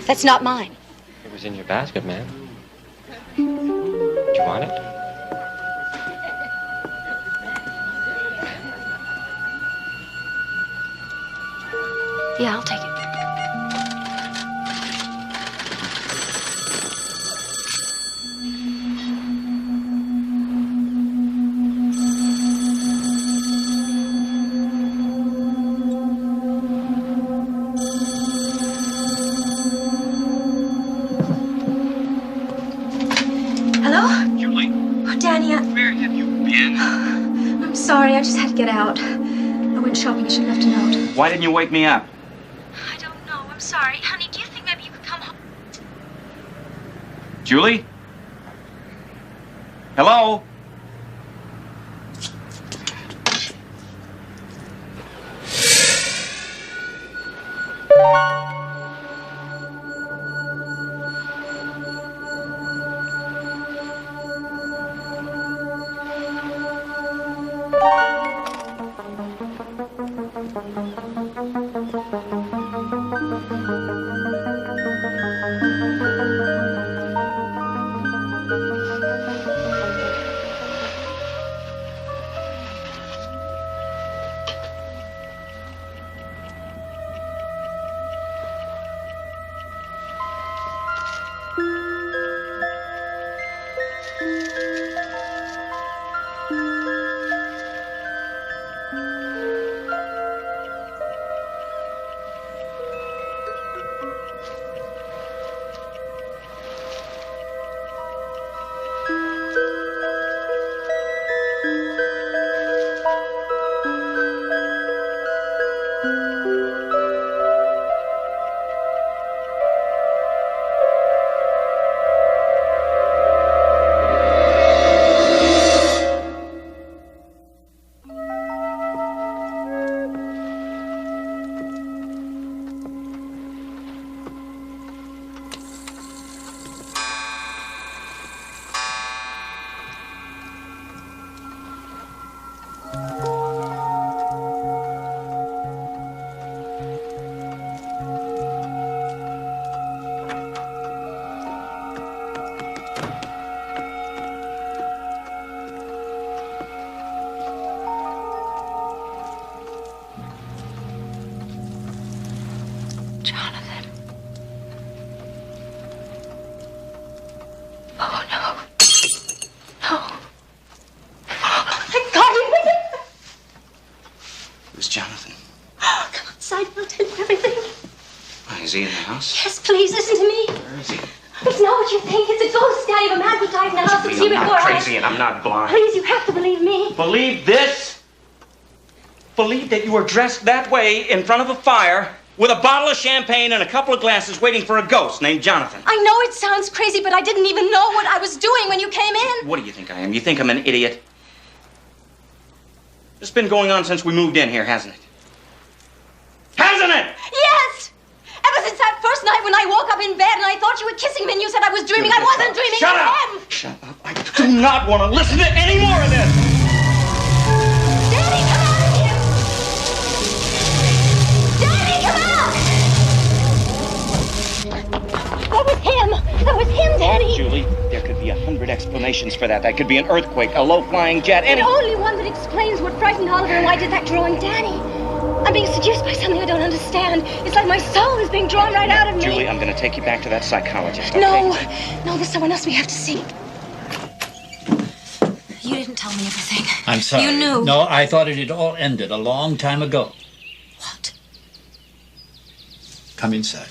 That's not mine. It was in your basket, ma'am. Do you want it? Yeah, I'll take it. Danny, where have you been? I'm sorry, I just had to get out. I went shopping. I should have left a note. Why didn't you wake me up? I don't know. I'm sorry. Honey, do you think maybe you could come home? Julie? Hello? Jonathan. Oh, no. No. Oh, my God, you made it. It was Jonathan. Oh, come outside and I'll tell you everything. Why, is he in the house? Yes, please, listen to me. Where is he? It's not what you think. It's a ghost, Daddy, of a man who died in the house that's Julie, here I'm before not us. crazy and I'm not blind. Please, you have to believe me. Believe this? Believe that you were dressed that way in front of a fire with a bottle of champagne and a couple of glasses waiting for a ghost named Jonathan. I know it sounds crazy, but I didn't even know what I was doing when you came in. What do you think I am? You think I'm an idiot? This has been going on since we moved in here, hasn't it? Hasn't it? Yes! Ever since that first night when I woke up in bed and I thought you were kissing me and you said I was dreaming. I wasn't dreaming. Shut I up! am. Shut up. I do not want to listen to any more of this. Daddy, come out of here! Daddy, come out! That was him! That was him, Daddy! Julie, there could be 100 explanations for that. That could be an earthquake, a low-flying jet, any... The only one that explains what frightened Oliver and why I did that drawing Danny. I'm being seduced by something I don't understand. It's like my soul is being drawn right out of me. Julie, I'm going to take you back to that psychologist, okay? No, there's someone else we have to see. You didn't tell me everything. I'm sorry. You knew. No, I thought it had all ended a long time ago. What? Come inside.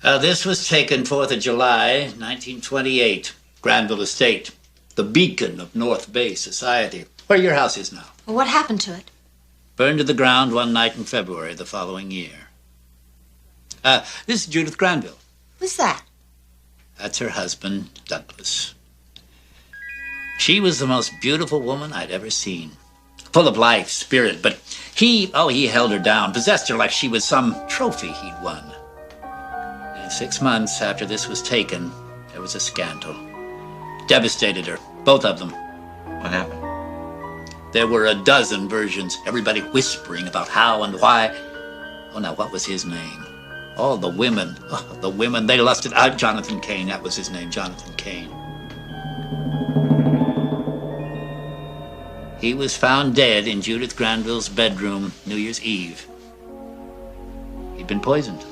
This was taken 4th of July, 1928. Granville Estate. The beacon of North Bay society. Where your house is now. Well, what happened to it? Burned to the ground one night in February the following year. This is Judith Granville. Who's that? That's her husband, Douglas. She was the most beautiful woman I'd ever seen. Full of life, spirit, but he held her down, possessed her like she was some trophy he'd won. And 6 months after this was taken, there was a scandal. Devastated her, both of them. What happened? There were a dozen versions, everybody whispering about how and why. Oh, now, what was his name? All the women, they lusted out. Jonathan Kane, that was his name, Jonathan Kane. He was found dead in Judith Granville's bedroom New Year's Eve. He'd been poisoned.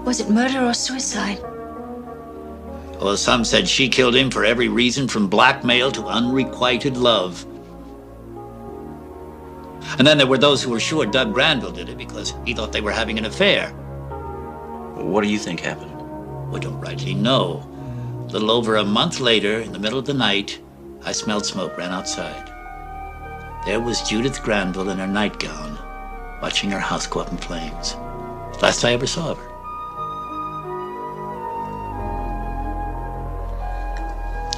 Was it murder or suicide? Well, some said she killed him for every reason from blackmail to unrequited love. And then there were those who were sure Doug Granville did it because he thought they were having an affair. What do you think happened? We don't rightly know. A little over a month later, in the middle of the night, I smelled smoke, ran outside. There was Judith Granville in her nightgown, watching her house go up in flames. Last I ever saw of her.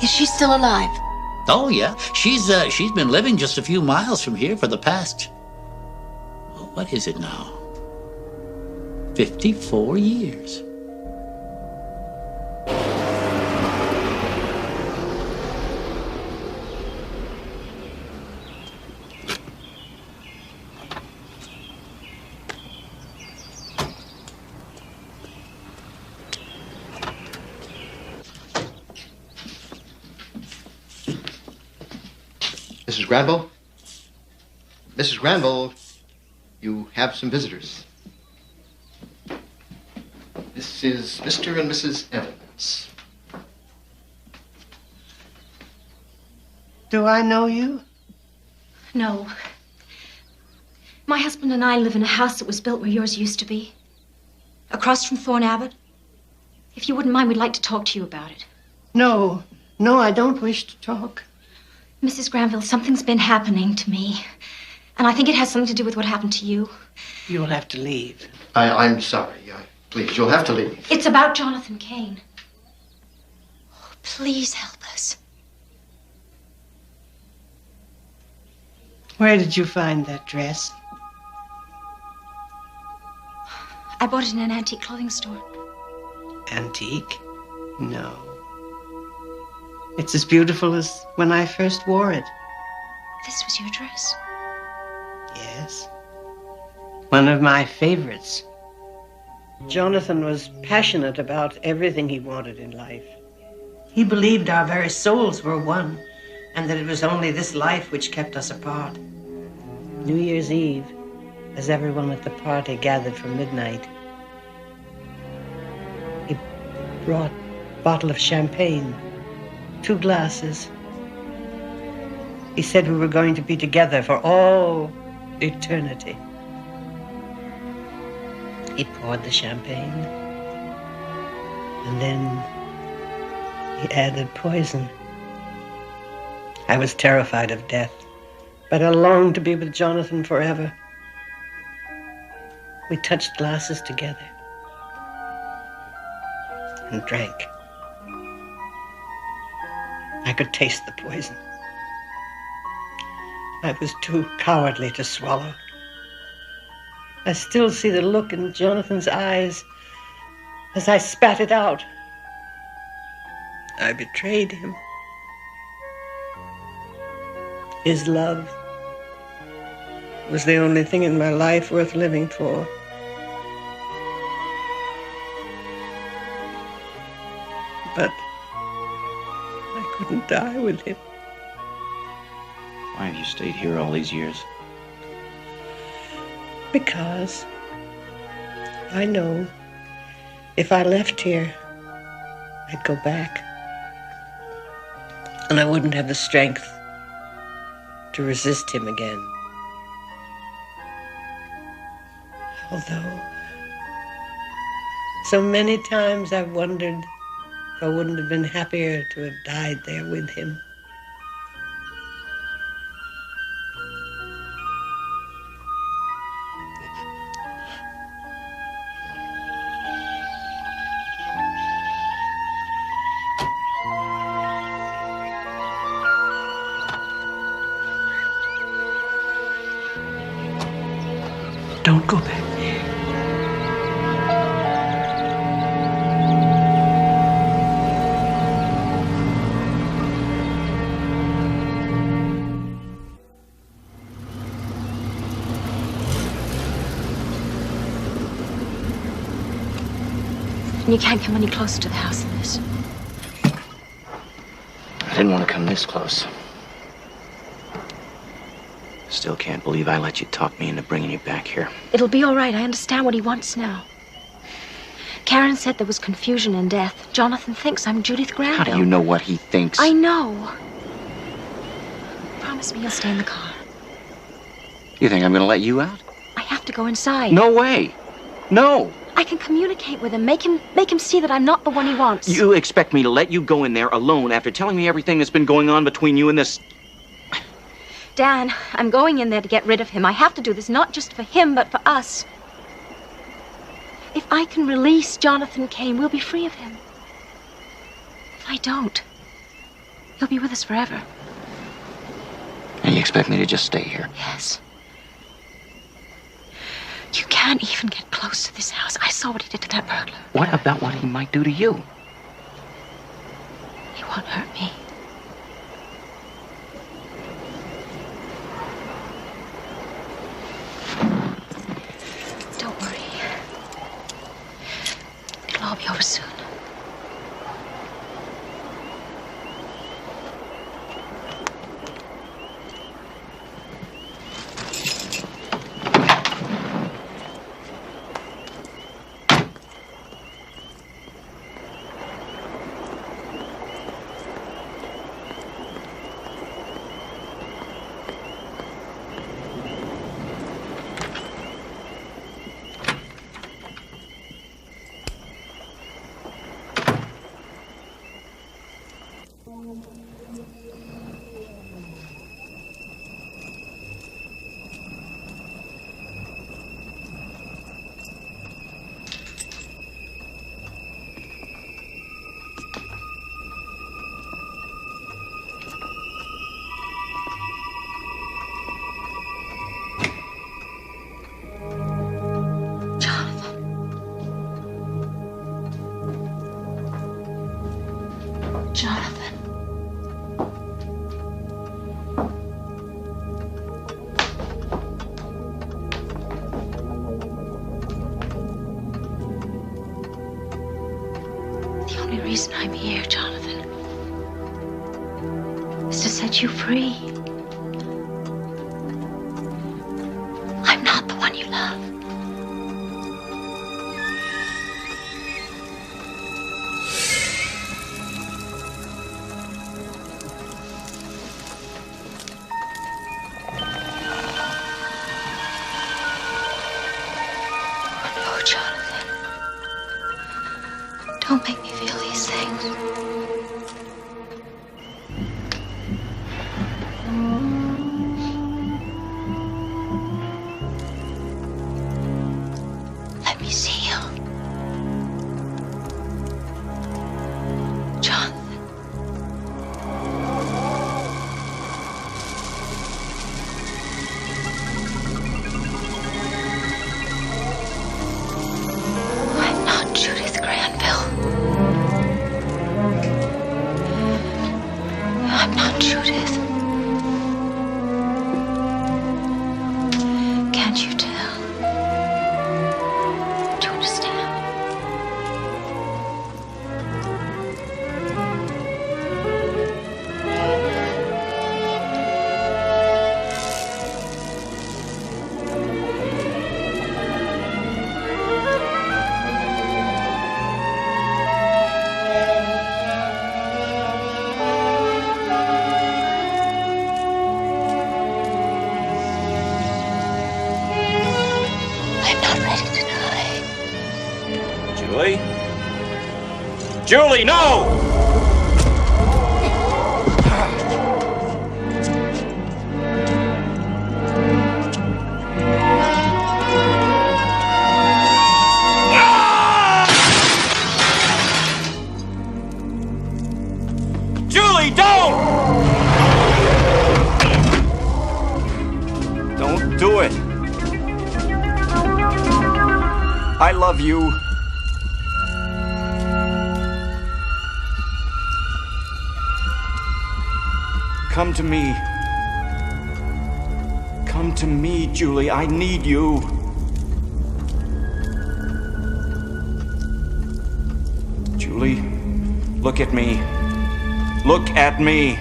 Is she still alive? Oh, yeah. She's been living just a few miles from here for the past, well, what is it now? 54 years. Mrs. Granville? Mrs. Granville, you have some visitors. This is Mr. and Mrs. Evans. Do I know you? No. My husband and I live in a house that was built where yours used to be. Across from Thorne Abbott. If you wouldn't mind, we'd like to talk to you about it. No, I don't wish to talk. Mrs. Granville, something's been happening to me. And I think it has something to do with what happened to you. You'll have to leave. I'm sorry. Please, you'll have to leave. It's about Jonathan Kane. Oh, please help us. Where did you find that dress? I bought it in an antique clothing store. Antique? No. It's as beautiful as when I first wore it. This was your dress? Yes. One of my favorites. Jonathan was passionate about everything he wanted in life. He believed our very souls were one, and that it was only this life which kept us apart. New Year's Eve, as everyone at the party gathered for midnight, he brought a bottle of champagne, 2 glasses. He said we were going to be together for all eternity. He poured the champagne, and then he added poison. I was terrified of death, but I longed to be with Jonathan forever. We touched glasses together and drank. I could taste the poison. I was too cowardly to swallow. I still see the look in Jonathan's eyes as I spat it out. I betrayed him. His love was the only thing in my life worth living for. But I couldn't die with him. Why have you stayed here all these years? Because I know if I left here, I'd go back. And I wouldn't have the strength to resist him again. Although so many times I've wondered if I wouldn't have been happier to have died there with him. Don't go back there. And you can't come any closer to the house than this. I didn't want to come this close. Still can't believe I let you talk me into bringing you back here. It'll be all right. I understand what he wants now. Karen said there was confusion and death. Jonathan thinks I'm Judith Granville. How do you know what he thinks? I know. Promise me you'll stay in the car. You think I'm going to let you out? I have to go inside. No way. No. I can communicate with him, make him see that I'm not the one he wants. You expect me to let you go in there alone after telling me everything that's been going on between you and this... Dan, I'm going in there to get rid of him. I have to do this not just for him, but for us. If I can release Jonathan Kane, we'll be free of him. If I don't, he'll be with us forever. And you expect me to just stay here? Yes. You can't even get close to this house. I saw what he did to that burglar. What about what he might do to you? He won't hurt me. Don't worry. It'll all be over soon. Jonathan. The only reason I'm here, Jonathan, is to set you free. I'm not the one you love. Don't make me feel these things. Let me see you. Jonathan. I'm not Judith Granville. I'm not Judith. Can't you tell? Do you understand? I'm not ready to die. Julie? Julie, no! Julie, don't! Don't do it. I love you. Come to me. Come to me, Julie. I need you. Julie, look at me. Look at me.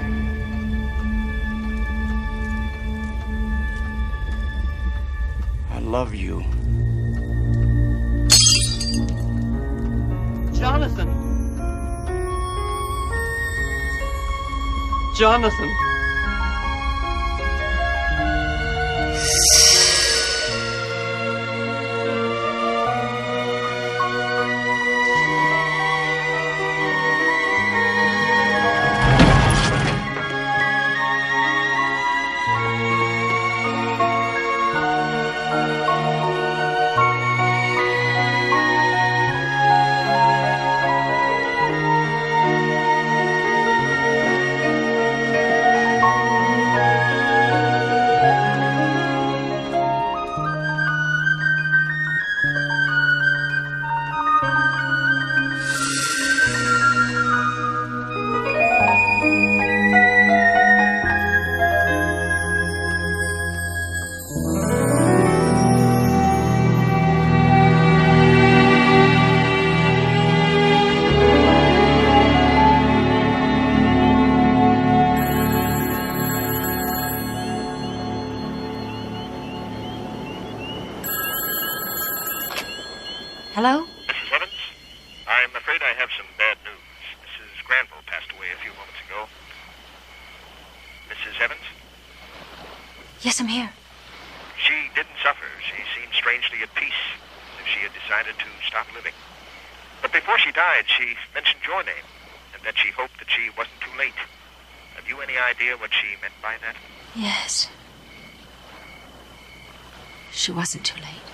I love you. Jonathan. Jonathan. Hello? Mrs. Evans, I'm afraid I have some bad news. Mrs. Granville passed away a few moments ago. Mrs. Evans? Yes, I'm here. She didn't suffer. She seemed strangely at peace, as if she had decided to stop living. But before she died, she mentioned your name, and that she hoped that she wasn't too late. Have you any idea what she meant by that? Yes. She wasn't too late.